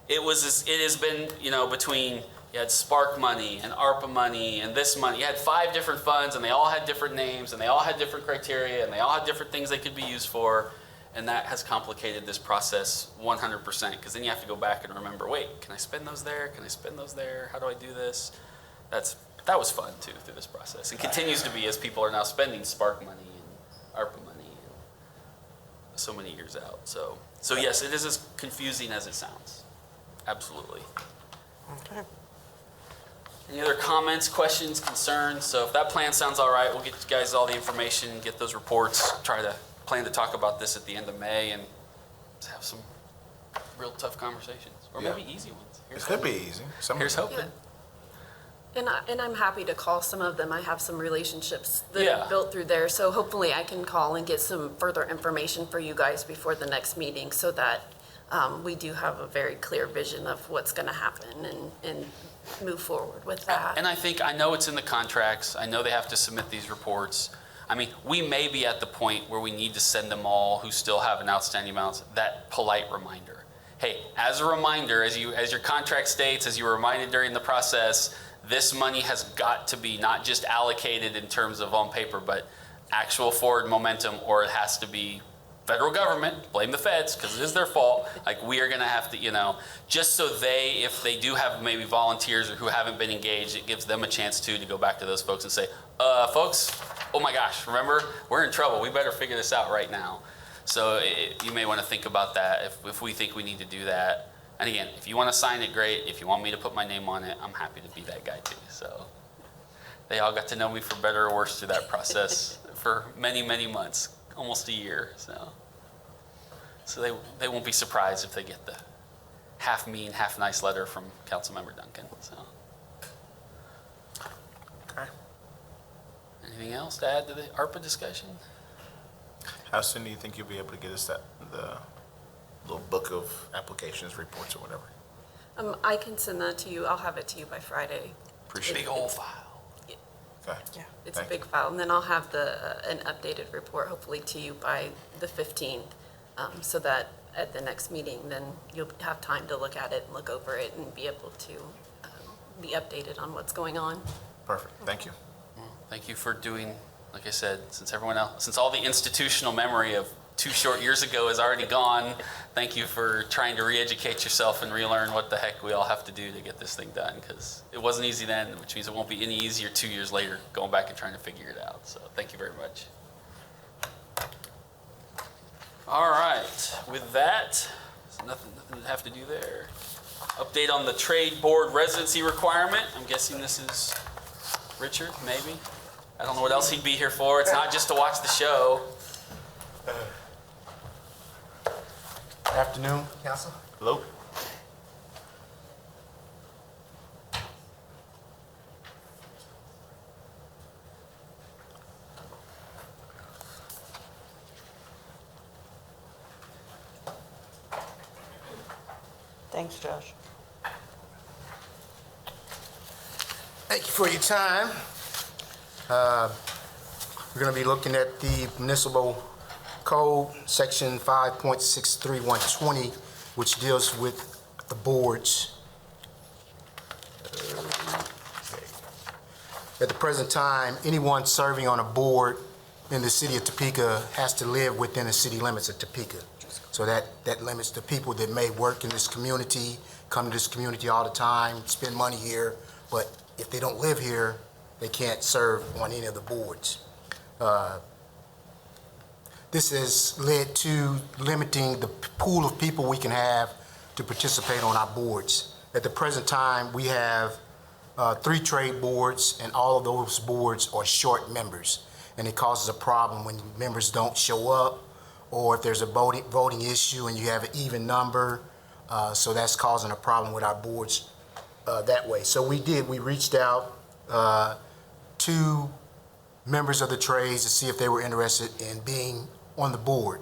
it has been, between you had Spark money and ARPA money and this money. You had 5 different funds and they all had different names and they all had different criteria and they all had different things they could be used for. And that has complicated this process 100%, because then you have to go back and remember, wait, can I spend those there? Can I spend those there? How do I do this? That was fun too through this process, and continues to be as people are now spending Spark money and ARPA money and so many years out. So yes, it is as confusing as it sounds. Absolutely. Okay. Any other comments, questions, concerns? So if that plan sounds all right, we'll get you guys all the information, get those reports, try to plan to talk about this at the end of May and have some real tough conversations, or Yeah. maybe easy ones. It could be easy. Here's hoping. And I'm happy to call some of them. I have some relationships that Yeah. I've built through there. So hopefully I can call and get some further information for you guys before the next meeting so that we do have a very clear vision of what's going to happen and move forward with that. And I know it's in the contracts. I know they have to submit these reports. I mean, we may be at the point where we need to send them all who still have an outstanding balance that polite reminder. Hey, as a reminder, as your contract states, as you were reminded during the process, this money has got to be not just allocated in terms of on paper, but actual forward momentum, or it has to be federal government, blame the feds, because it is their fault. Like, we are gonna have to, just so if they do have maybe volunteers or who haven't been engaged, it gives them a chance to go back to those folks and say, folks, oh my gosh, remember, we're in trouble. We better figure this out right now. So you may want to think about that if we think we need to do that. And again, if you want to sign it, great. If you want me to put my name on it, I'm happy to be that guy too. So they all got to know me for better or worse through that process for many, many months, almost a year. So they won't be surprised if they get the half mean, half nice letter from Councilmember Duncan. So. Okay. Anything else to add to the ARPA discussion? How soon do you think you'll be able to get us the little book of applications, reports, or whatever? I can send that to you. I'll have it to you by Friday. Appreciate Big it. old file. Okay. Yeah. It's a Thank you. big file, and then I'll have an updated report hopefully to you by the 15th, so that at the next meeting, then you'll have time to look at it and look over it and be able to be updated on what's going on. Perfect. Thank you. Well, thank you for doing, like I said, since all the institutional memory of 2 short years ago is already gone, thank you for trying to re-educate yourself and relearn what the heck we all have to do to get this thing done, because it wasn't easy then, which means it won't be any easier 2 years later going back and trying to figure it out. So thank you very much. All right, with that, there's nothing to have to do there. Update on the trade board residency requirement. I'm guessing this is Richard, maybe? I don't know what else he'd be here for. It's not just to watch the show. Afternoon, Council. Hello? Thanks, Josh. Thank you for your time. We're going to be looking at the municipal code, section 5.63120, which deals with the boards. At the present time, anyone serving on a board in the city of Topeka has to live within the city limits of Topeka. So that limits the people that may work in this community, come to this community all the time, spend money here, but if they don't live here, they can't serve on any of the boards. This has led to limiting the pool of people we can have to participate on our boards. At the present time, we have 3 trade boards, and all of those boards are short members. And it causes a problem when members don't show up, or if there's a voting issue and you have an even number. So that's causing a problem with our boards that way. So we reached out to members of the trades to see if they were interested in being on the board.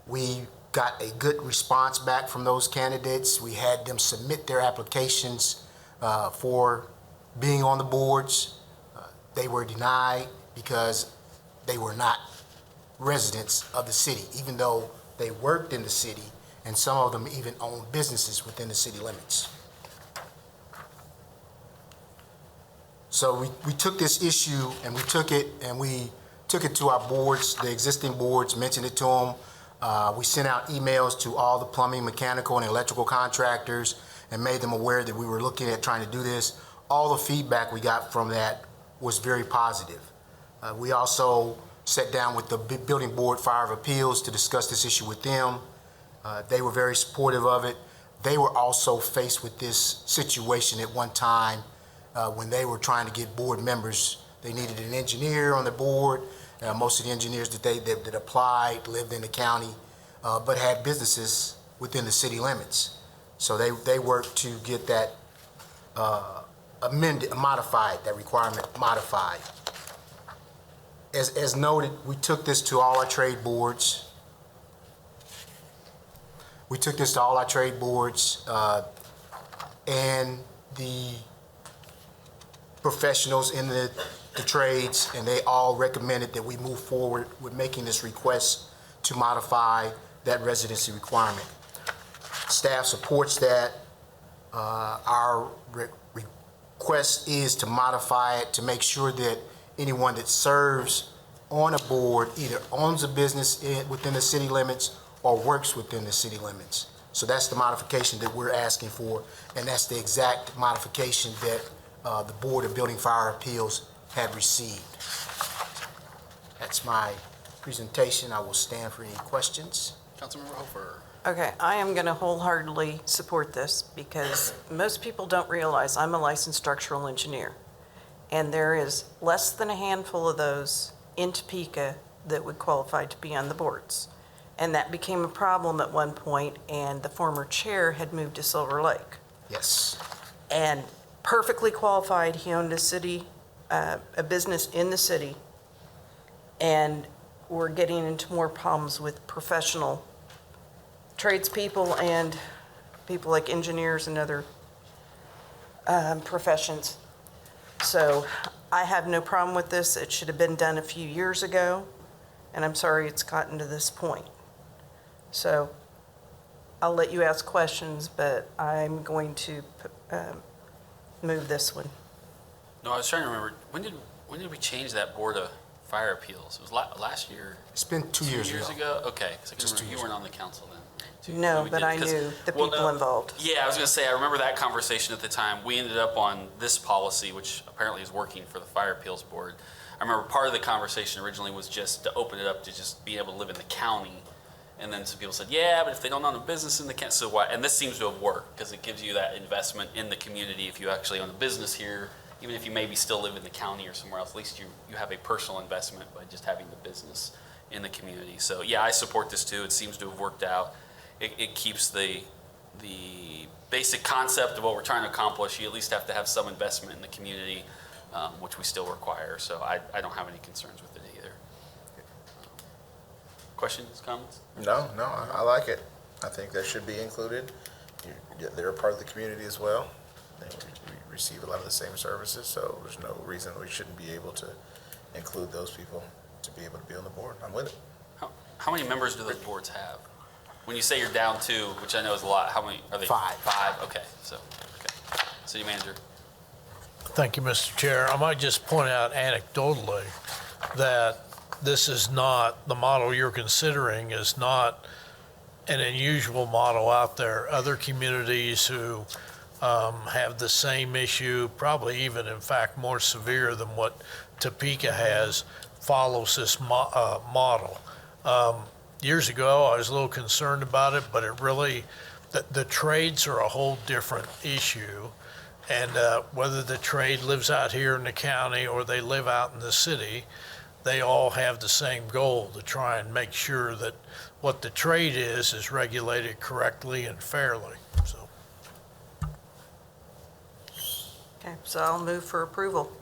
We got a good response back from those candidates. We had them submit their applications for being on the boards. They were denied because they were not residents of the city, even though they worked in the city, and some of them even owned businesses within the city limits. So we took this issue and we took it to our boards, the existing boards, mentioned it to them. We sent out emails to all the plumbing, mechanical, and electrical contractors and made them aware that we were looking at trying to do this. All the feedback we got from that was very positive. We also sat down with the Building Board Fire of Appeals to discuss this issue with them. They were very supportive of it. They were also faced with this situation at one time when they were trying to get board members. They needed an engineer on the board. Most of the engineers that applied lived in the county, but had businesses within the city limits. So they worked to get that modified, that requirement modified. As noted, we took this to all our trade boards. And the professionals in the trades, and they all recommended that we move forward with making this request to modify that residency requirement. Staff supports that. Our request is to modify it to make sure that anyone that serves on a board either owns a business within the city limits or works within the city limits. So that's the modification that we're asking for, and that's the exact modification that the Board of Building Fire Appeals had received. That's my presentation. I will stand for any questions. Councilmember Hofer. Okay, I am going to wholeheartedly support this because most people don't realize I'm a licensed structural engineer. And there is less than a handful of those in Topeka that would qualify to be on the boards. And that became a problem at one point, and the former chair had moved to Silver Lake. Yes. And perfectly qualified, he owned a business in the city, and we're getting into more problems with professional tradespeople and people like engineers and other professions. So I have no problem with this. It should have been done a few years ago, and I'm sorry it's gotten to this point. So I'll let you ask questions, but I'm going to move this one. No, I was trying to remember, when did we change that Board of Fire Appeals? It was last year? It's been 2 years ago. 2 years ago? Okay, because Just 2 you years weren't on the council then. No, We but did, I 'cause- knew the well, people no. involved. Yeah, I was going to say, I remember that conversation at the time. We ended up on this policy, which apparently is working for the Fire Appeals Board. I remember part of the conversation originally was just to open it up to just be able to live in the county. And then some people said, yeah, but if they don't own a business in the county, so what? And this seems to have worked because it gives you that investment in the community. If you actually own a business here, even if you maybe still live in the county or somewhere else, at least you have a personal investment by just having the business in the community. So yeah, I support this too. It seems to have worked out. It keeps the basic concept of what we're trying to accomplish. You at least have to have some investment in the community, which we still require. So I don't have any concerns with it either. Questions, comments? No, I like it. I think that should be included. They're a part of the community as well. We receive a lot of the same services, so there's no reason we shouldn't be able to include those people to be able to be on the board. I'm with it. How many members do those boards have? When you say you're down 2, which I know is a lot, how many are they? 5. 5, okay. Okay. City Manager. Thank you, Mr. Chair. I might just point out anecdotally that this is not, the model you're considering is not an unusual model out there. Other communities who have the same issue, probably even in fact more severe than what Topeka has, follows this model. Years ago, I was a little concerned about it, but it really, the trades are a whole different issue. And whether the trade lives out here in the county or they live out in the city, they all have the same goal, to try and make sure that what the trade is regulated correctly and fairly, so. Okay, so I'll move for approval.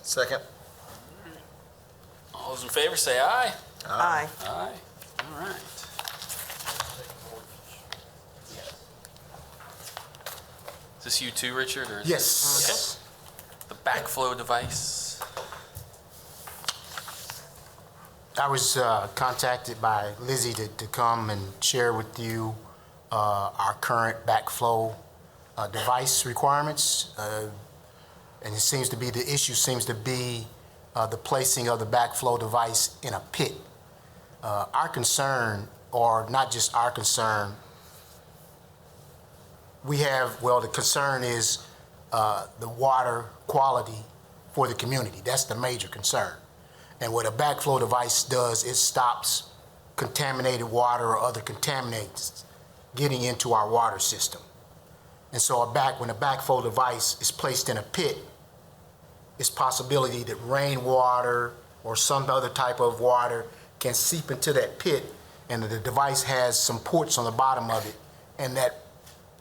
Second. All those in favor say aye. Aye. Aye. All right. Is this you too, Richard? Or is Yes. The backflow device. I was contacted by Lizzie to come and share with you our current backflow device requirements. And it seems to be, the issue seems to be the placing of the backflow device in a pit. Our concern, or not just our concern, the concern is the water quality for the community. That's the major concern. And what a backflow device does, it stops contaminated water or other contaminants getting into our water system. And so when a backflow device is placed in a pit, it's possibility that rainwater or some other type of water can seep into that pit, and the device has some ports on the bottom of it, and that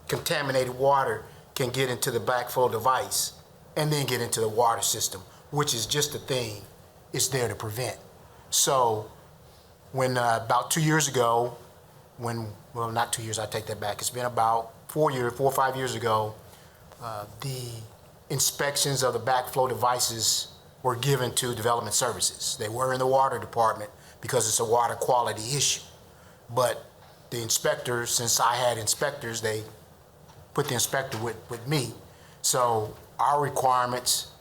contaminated water can get into the backflow device and then get into the water system, which is just the thing it's there to prevent. So when about 2 years ago, well, not 2 years, I take that back. It's been about 4 or 5 years ago, the inspections of the backflow devices were given to Development Services. They were in the water department because it's a water quality issue. But the inspectors, since I had inspectors, they put the inspector with me. So our requirements,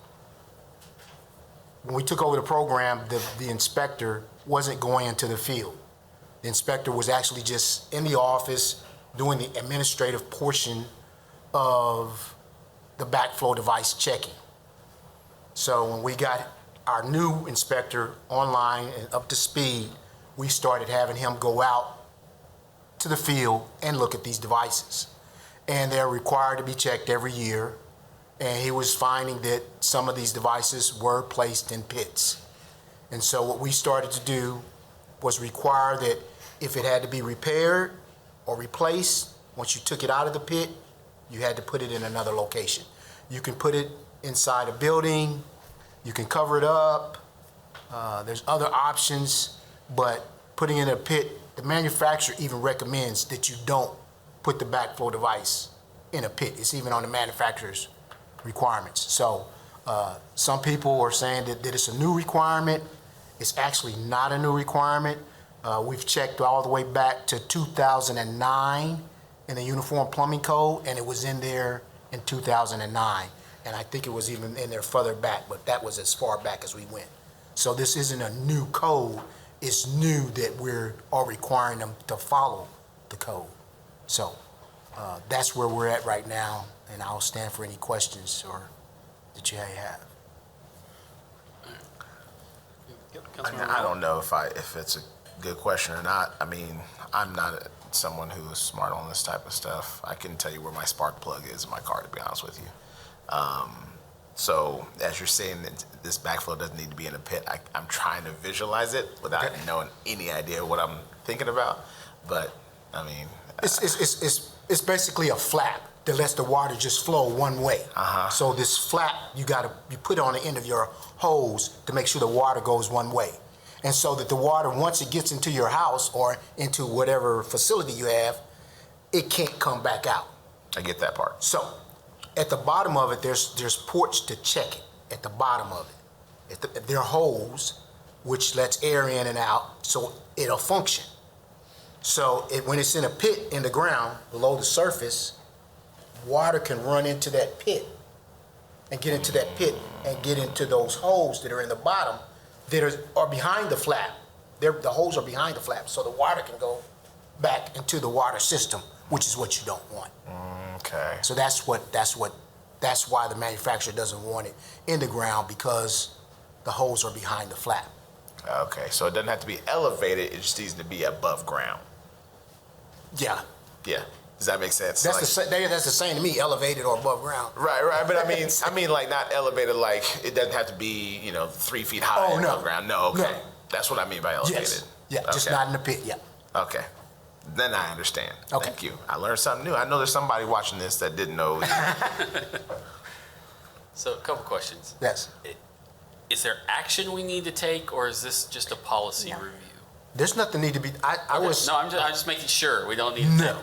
when we took over the program, the inspector wasn't going into the field. The inspector was actually just in the office doing the administrative portion of the backflow device checking. So when we got our new inspector online and up to speed, we started having him go out to the field and look at these devices. And they're required to be checked every year. And he was finding that some of these devices were placed in pits. And so what we started to do was require that if it had to be repaired or replaced, once you took it out of the pit, you had to put it in another location. You can put it inside a building, you can cover it up, there's other options, but putting it in a pit, the manufacturer even recommends that you don't put the backflow device in a pit. It's even on the manufacturer's requirements. So some people are saying that it's a new requirement. It's actually not a new requirement. We've checked all the way back to 2009 in the Uniform Plumbing Code, and it was in there in 2009. And I think it was even in there further back, but that was as far back as we went. So this isn't a new code. It's new that we're all requiring them to follow the code. So that's where we're at right now, and I'll stand for any questions that you have. I don't know if it's a good question or not. I mean, I'm not someone who is smart on this type of stuff. I couldn't tell you where my spark plug is in my car, to be honest with you. So as you're saying that this backflow doesn't need to be in a pit, I'm trying to visualize it without knowing any idea what I'm thinking about. But I mean, It's basically a flap that lets the water just flow one way. So this flap, you put it on the end of your hose to make sure the water goes one way. And so that the water, once it gets into your house or into whatever facility you have, it can't come back out. I get that part. So at the bottom of it, there's ports to check it at the bottom of it. There are holes which lets air in and out so it'll function. So when it's in a pit in the ground below the surface, water can run into that pit and get into that pit and get into those holes that are in the bottom that are behind the flap. The holes are behind the flap, so the water can go back into the water system, which is what you don't want. Okay. So that's why the manufacturer doesn't want it in the ground, because the holes are behind the flap. Okay, so it doesn't have to be elevated, it just needs to be above ground. Yeah. Yeah. Does that make sense? That's the same to me, elevated or above ground. Right. But I mean, like not elevated, like it doesn't have to be, 3 feet high above ground. No, okay. No. That's what I mean by elevated. Yes. Yeah, okay. just not in the pit, yeah. Okay. Then I understand. Okay. Thank you. I learned something new. I know there's somebody watching this that didn't know. So a couple questions. Yes. Is there action we need to take, or is this just a policy review? There's nothing need to be, I'm just making sure we don't need to. No.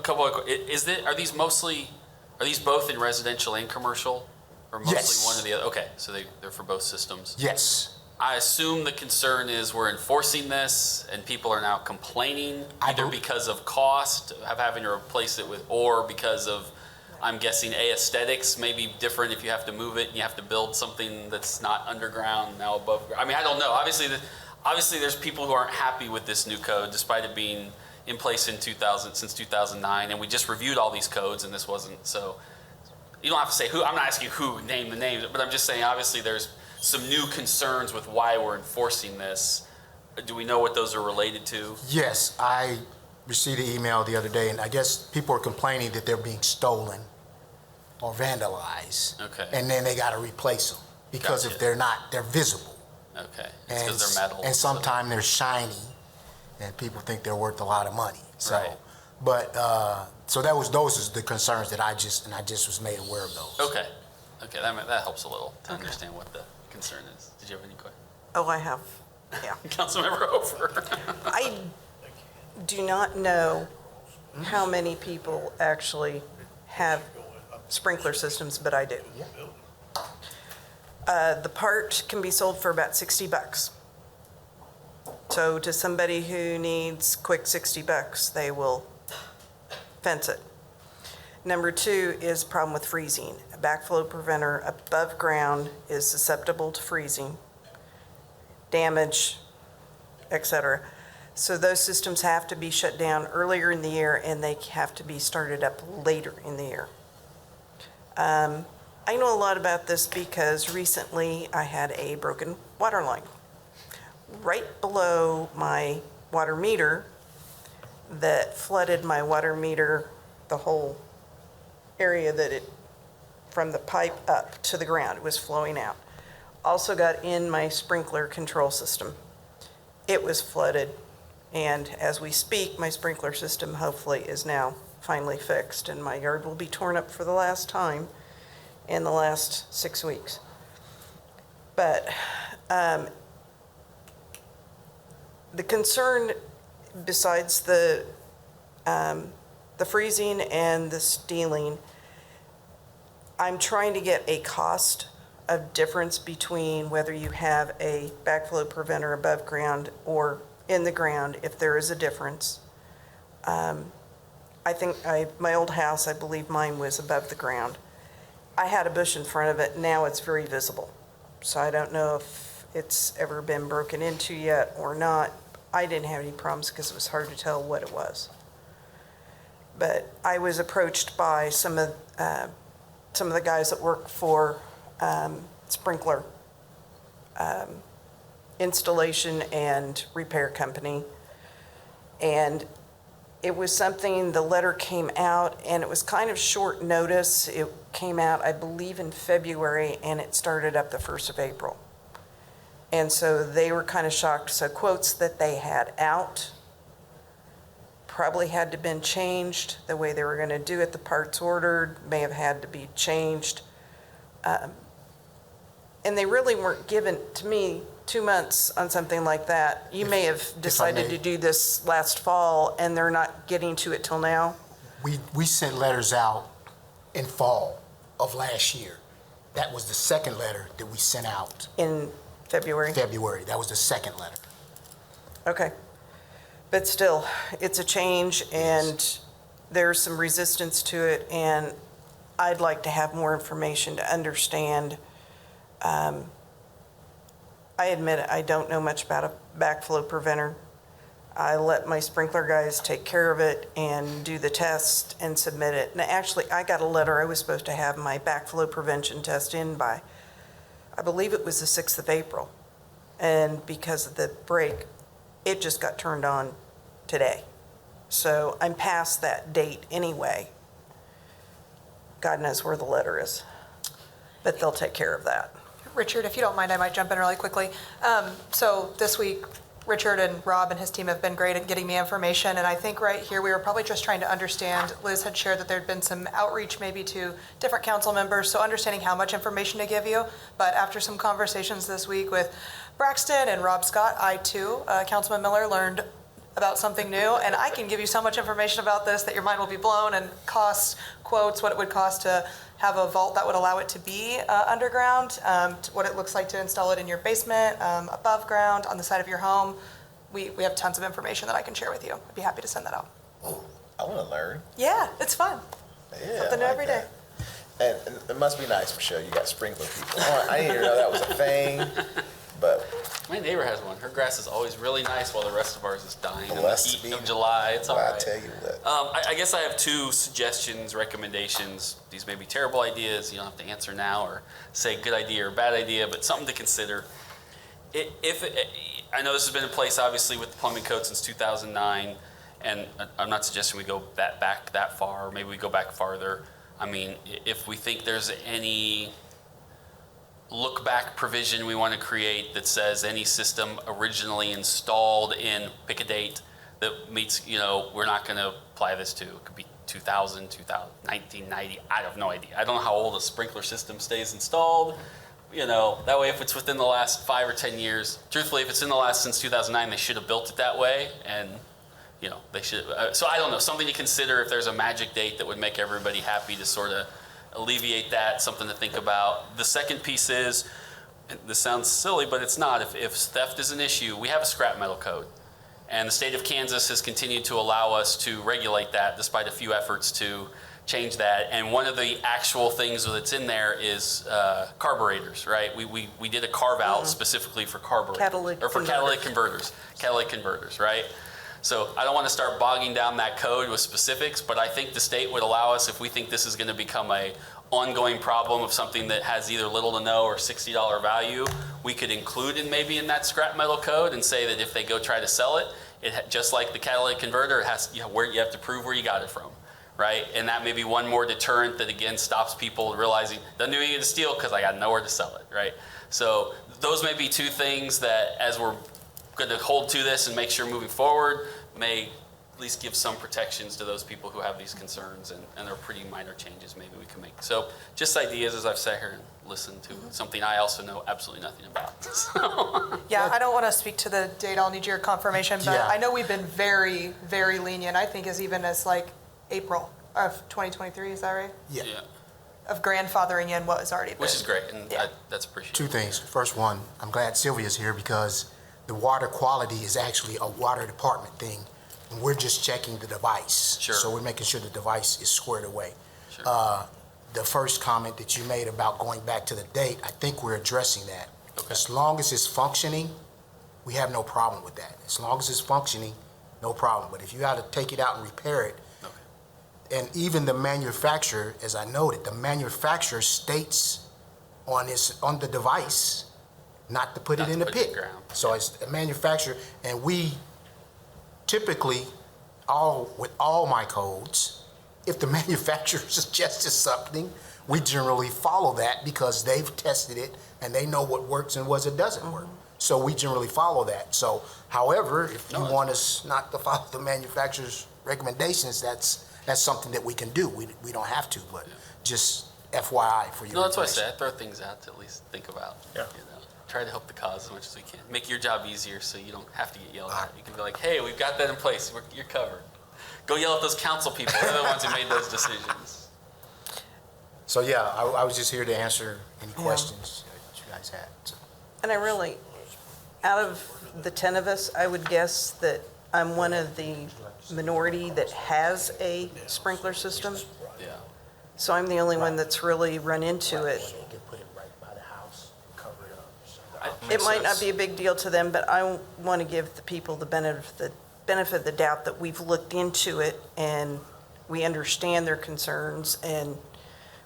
Couple of, are these both in residential and commercial? Or mostly Yes. one or the other? Okay, so they're for both systems. Yes. I assume the concern is we're enforcing this and people are now complaining either because of cost of having to replace it with, or because of, I'm guessing, aesthetics may be different if you have to move it and you have to build something that's not underground, now above ground. I mean, I don't know. Obviously there's people who aren't happy with this new code despite it being in place since 2009, and we just reviewed all these codes and this wasn't. So you don't have to say who. I'm not asking who named the names, but I'm just saying obviously there's some new concerns with why we're enforcing this. Do we know what those are related to? Yes, I received an email the other day, and I guess people are complaining that they're being stolen or vandalized. Okay. And then they gotta replace them, because if Gotcha. they're not, they're visible. Okay. It's And, because they're metal. and so- sometimes they're shiny, and people think they're worth a lot of money. So, Right. but so those is the concerns that I just was made aware of those. Okay. Okay, that helps a little to understand what the concern is. Did you have any questions? Oh, I have, yeah. Councilmember Hofer. I do not know how many people actually have sprinkler systems, but I do. The part can be sold for about $60. So to somebody who needs quick $60, they will fence it. Number two is problem with freezing. A backflow preventer above ground is susceptible to freezing, damage, etc. So those systems have to be shut down earlier in the year, and they have to be started up later in the year. I know a lot about this because recently I had a broken water line right below my water meter that flooded my water meter, the whole area that it, from the pipe up to the ground, it was flowing out. Also got in my sprinkler control system. It was flooded, and as we speak, my sprinkler system hopefully is now finally fixed, and my yard will be torn up for the last time in the last 6 weeks. But the concern, besides the freezing and the stealing, I'm trying to get a cost of difference between whether you have a backflow preventer above ground or in the ground, if there is a difference. I think my old house, I believe mine was above the ground. I had a bush in front of it, now it's very visible. So I don't know if it's ever been broken into yet or not. I didn't have any problems because it was hard to tell what it was. But I was approached by some of the guys that work for sprinkler installation and repair company. And it was something, the letter came out, and it was kind of short notice. It came out, I believe, in February, and it started up the 1st of April. And so they were kind of shocked. So quotes that they had out probably had to been changed. The way they were going to do it, the parts ordered may have had to be changed. And they really weren't given, to me, 2 months on something like that. You may have decided to do this last fall, and they're not getting to it till now. We sent letters out in fall of last year. That was the second letter that we sent out. In February? February, that was the second letter. Okay. But still, it's a change, and there's some resistance to it, and I'd like to have more information to understand. I admit I don't know much about a backflow preventer. I let my sprinkler guys take care of it and do the test and submit it. And actually, I got a letter. I was supposed to have my backflow prevention test in by, I believe it was the 6th of April. And because of the break, it just got turned on today. So I'm past that date anyway. God knows where the letter is. But they'll take care of that. Richard, if you don't mind, I might jump in really quickly. So this week, Richard and Rob and his team have been great at getting me information, and I think right here we were probably just trying to understand. Liz had shared that there'd been some outreach maybe to different council members, so understanding how much information to give you. But after some conversations this week with Braxton and Rob Scott, I too, Councilman Miller, learned about something new, and I can give you so much information about this that your mind will be blown, and costs, quotes, what it would cost to have a vault that would allow it to be underground, what it looks like to install it in your basement, above ground, on the side of your home. We have tons of information that I can share with you. I'd be happy to send that out. Oh, I want to learn. Yeah, it's fun. Yeah, Something new every day. And it must be nice, Michelle. You got sprinkler people. I didn't even know that was a thing. But My neighbor has one. Her grass is always really nice while the rest of ours is dying in the Blessed heat be of July. It's all I right. tell you what. I guess I have two suggestions, recommendations. These may be terrible ideas. You don't have to answer now or say good idea or bad idea, but something to consider. I know this has been in place, obviously, with the plumbing code since 2009, and I'm not suggesting we go back that far, or maybe we go back farther. I mean, if we think there's any look back provision we want to create that says any system originally installed in, pick a date that meets, we're not going to apply this to. It could be 2000, 1990. I have no idea. I don't know how old a sprinkler system stays installed. That way if it's within the last 5 or 10 years, truthfully, if it's in the last since 2009, they should have built it that way. And, they should, so I don't know, something to consider if there's a magic date that would make everybody happy to sort of alleviate that, something to think about. The second piece is, and this sounds silly, but it's not. If theft is an issue, we have a scrap metal code. And the state of Kansas has continued to allow us to regulate that despite a few efforts to change that. And one of the actual things that's in there is carburetors, right? We did a carve out specifically for carburetors. Catalytic converters, right? So I don't want to start bogging down that code with specifics, but I think the state would allow us, if we think this is going to become a ongoing problem of something that has either little to no or $60 value, we could include maybe in that scrap metal code and say that if they go try to sell it, just like the catalytic converter, it has, where you have to prove where you got it from, right? And that may be one more deterrent that again stops people realizing, doesn't do anything to steal because I got nowhere to sell it, right? So those may be two things that as we're going to hold to this and make sure moving forward may at least give some protections to those people who have these concerns, and they're pretty minor changes maybe we can make. So just ideas as I've sat here and listened to something I also know absolutely nothing about. So. Yeah, I don't want to speak to the date. I'll need your confirmation, but Yeah. I know we've been very, very lenient. I think as even as like April of 2023, is that right? Yeah. Of grandfathering in what was already been. Which is great, and Yeah. that's appreciated. Two things. First one, I'm glad Sylvia's here because the water quality is actually a water department thing. And we're just checking the device. Sure. So we're making sure the device is squared away. Sure. The first comment that you made about going back to the date, I think we're addressing that. Okay. As long as it's functioning, we have no problem with that. As long as it's functioning, no problem. But if you got to take it out and repair it, Okay. and even the manufacturer, as I noted, the manufacturer states on the device not to put Not it in to the put it in pit. the ground. So it's the manufacturer, and we typically, with all my codes, if the manufacturer suggests something, we generally follow that because they've tested it and they know what works and what doesn't work. So we generally follow that. So, however, if you No, want us not to follow the manufacturer's recommendations, that's something that we can do. We don't have to, but just FYI for you. No, that's why I say I throw things out to at least think about. Yeah. Try to help the cause as much as we can. Make your job easier so you don't have to get yelled at. You can be like, hey, we've got that in place. You're covered. Go yell at those council people. They're the ones who made those decisions. So yeah, I was just here to answer any questions that you guys had. So. And I really, out of the 10 of us, I would guess that I'm one of the minority that has a sprinkler system. Yeah. So I'm the only one that's really run into it. You can put it right by the house, cover it up. It might not be a big deal to them, but I want to give the people the benefit of the doubt that we've looked into it and we understand their concerns, and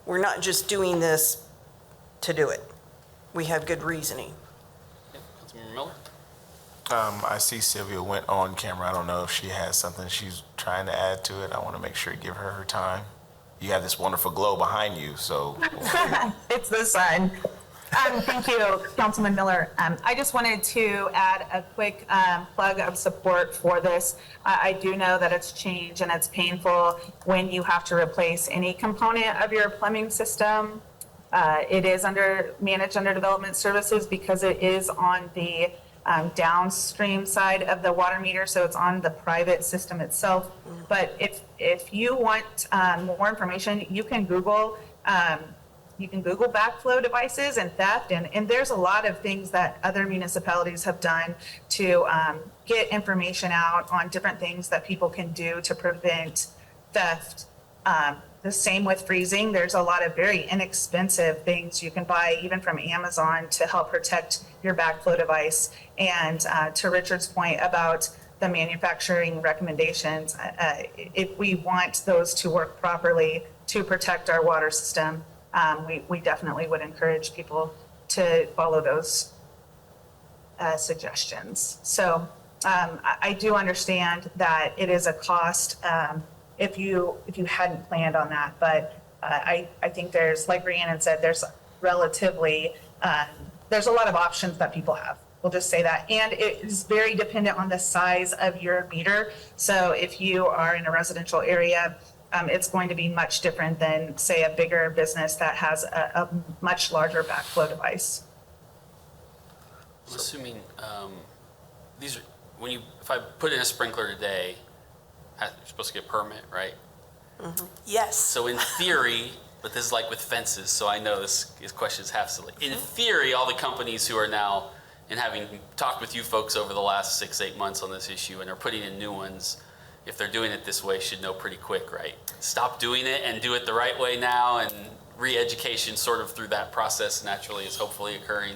we're not just doing this to do it. We have good reasoning. Yeah. Councilmember Miller? I see Sylvia went on camera. I don't know if she has something she's trying to add to it. I want to make sure to give her time. You have this wonderful glow behind you, so. It's the sun. Thank you, Councilman Miller. I just wanted to add a quick plug of support for this. I do know that it's change and it's painful when you have to replace any component of your plumbing system. It is managed under Development Services because it is on the downstream side of the water meter, so it's on the private system itself. But if you want more information, you can Google backflow devices and theft, and there's a lot of things that other municipalities have done to get information out on different things that people can do to prevent theft. The same with freezing. There's a lot of very inexpensive things you can buy even from Amazon to help protect your backflow device. And to Richard's point about the manufacturing recommendations, if we want those to work properly to protect our water system, we definitely would encourage people to follow those suggestions. So I do understand that it is a cost if you hadn't planned on that, but I think there's, like Rhiannon said, there's relatively, there's a lot of options that people have. We'll just say that. And it is very dependent on the size of your meter. So if you are in a residential area, it's going to be much different than, say, a bigger business that has a much larger backflow device. I'm assuming these are, if I put in a sprinkler today, you're supposed to get a permit, right? Yes. So in theory, but this is like with fences, so I know this question is half silly. In theory, all the companies who are now, and having talked with you folks over the last 6-8 months on this issue and are putting in new ones, if they're doing it this way, should know pretty quick, right? Stop doing it and do it the right way now, and re-education sort of through that process naturally is hopefully occurring.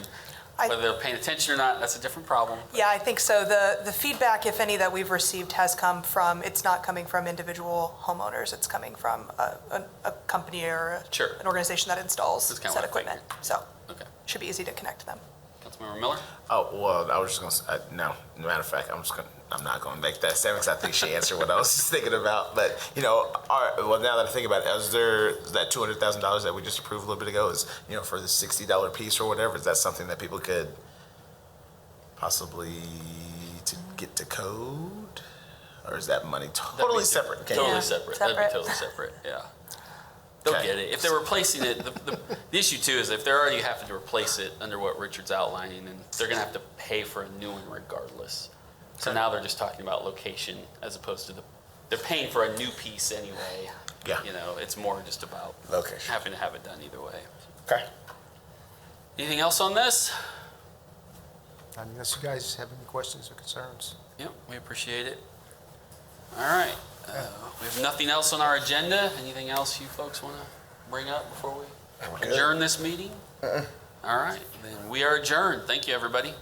Whether they're paying attention or not, that's a different problem. Yeah, I think so. The feedback, if any, that we've received has come from, it's not coming from individual homeowners. It's coming from a company or an organization that installs That's kinda said what I equipment. So Okay. should be easy to connect them. Councilmember Miller? Oh, well, I was just gonna say, no, matter of fact, I'm not gonna make that statement because I think she answered what I was just thinking about. But, now that I think about it, is there that $200,000 that we just approved a little bit ago is, for the $60 piece or whatever, is that something that people could possibly to get to code? Or is that money totally separate? Totally separate. That'd be totally separate, yeah. They'll get it. If they're replacing it, the issue too is if they're already having to replace it under what Richard's outlining, then they're gonna have to pay for a new one regardless. So now they're just talking about location as opposed to they're paying for a new piece anyway. Yeah. It's more just about location, having to have it done either way. Okay. Anything else on this? Unless you guys have any questions or concerns. Yep, we appreciate it. All right. We have nothing else on our agenda. Anything else you folks want to bring up before we adjourn this meeting? All right, then we are adjourned. Thank you, everybody.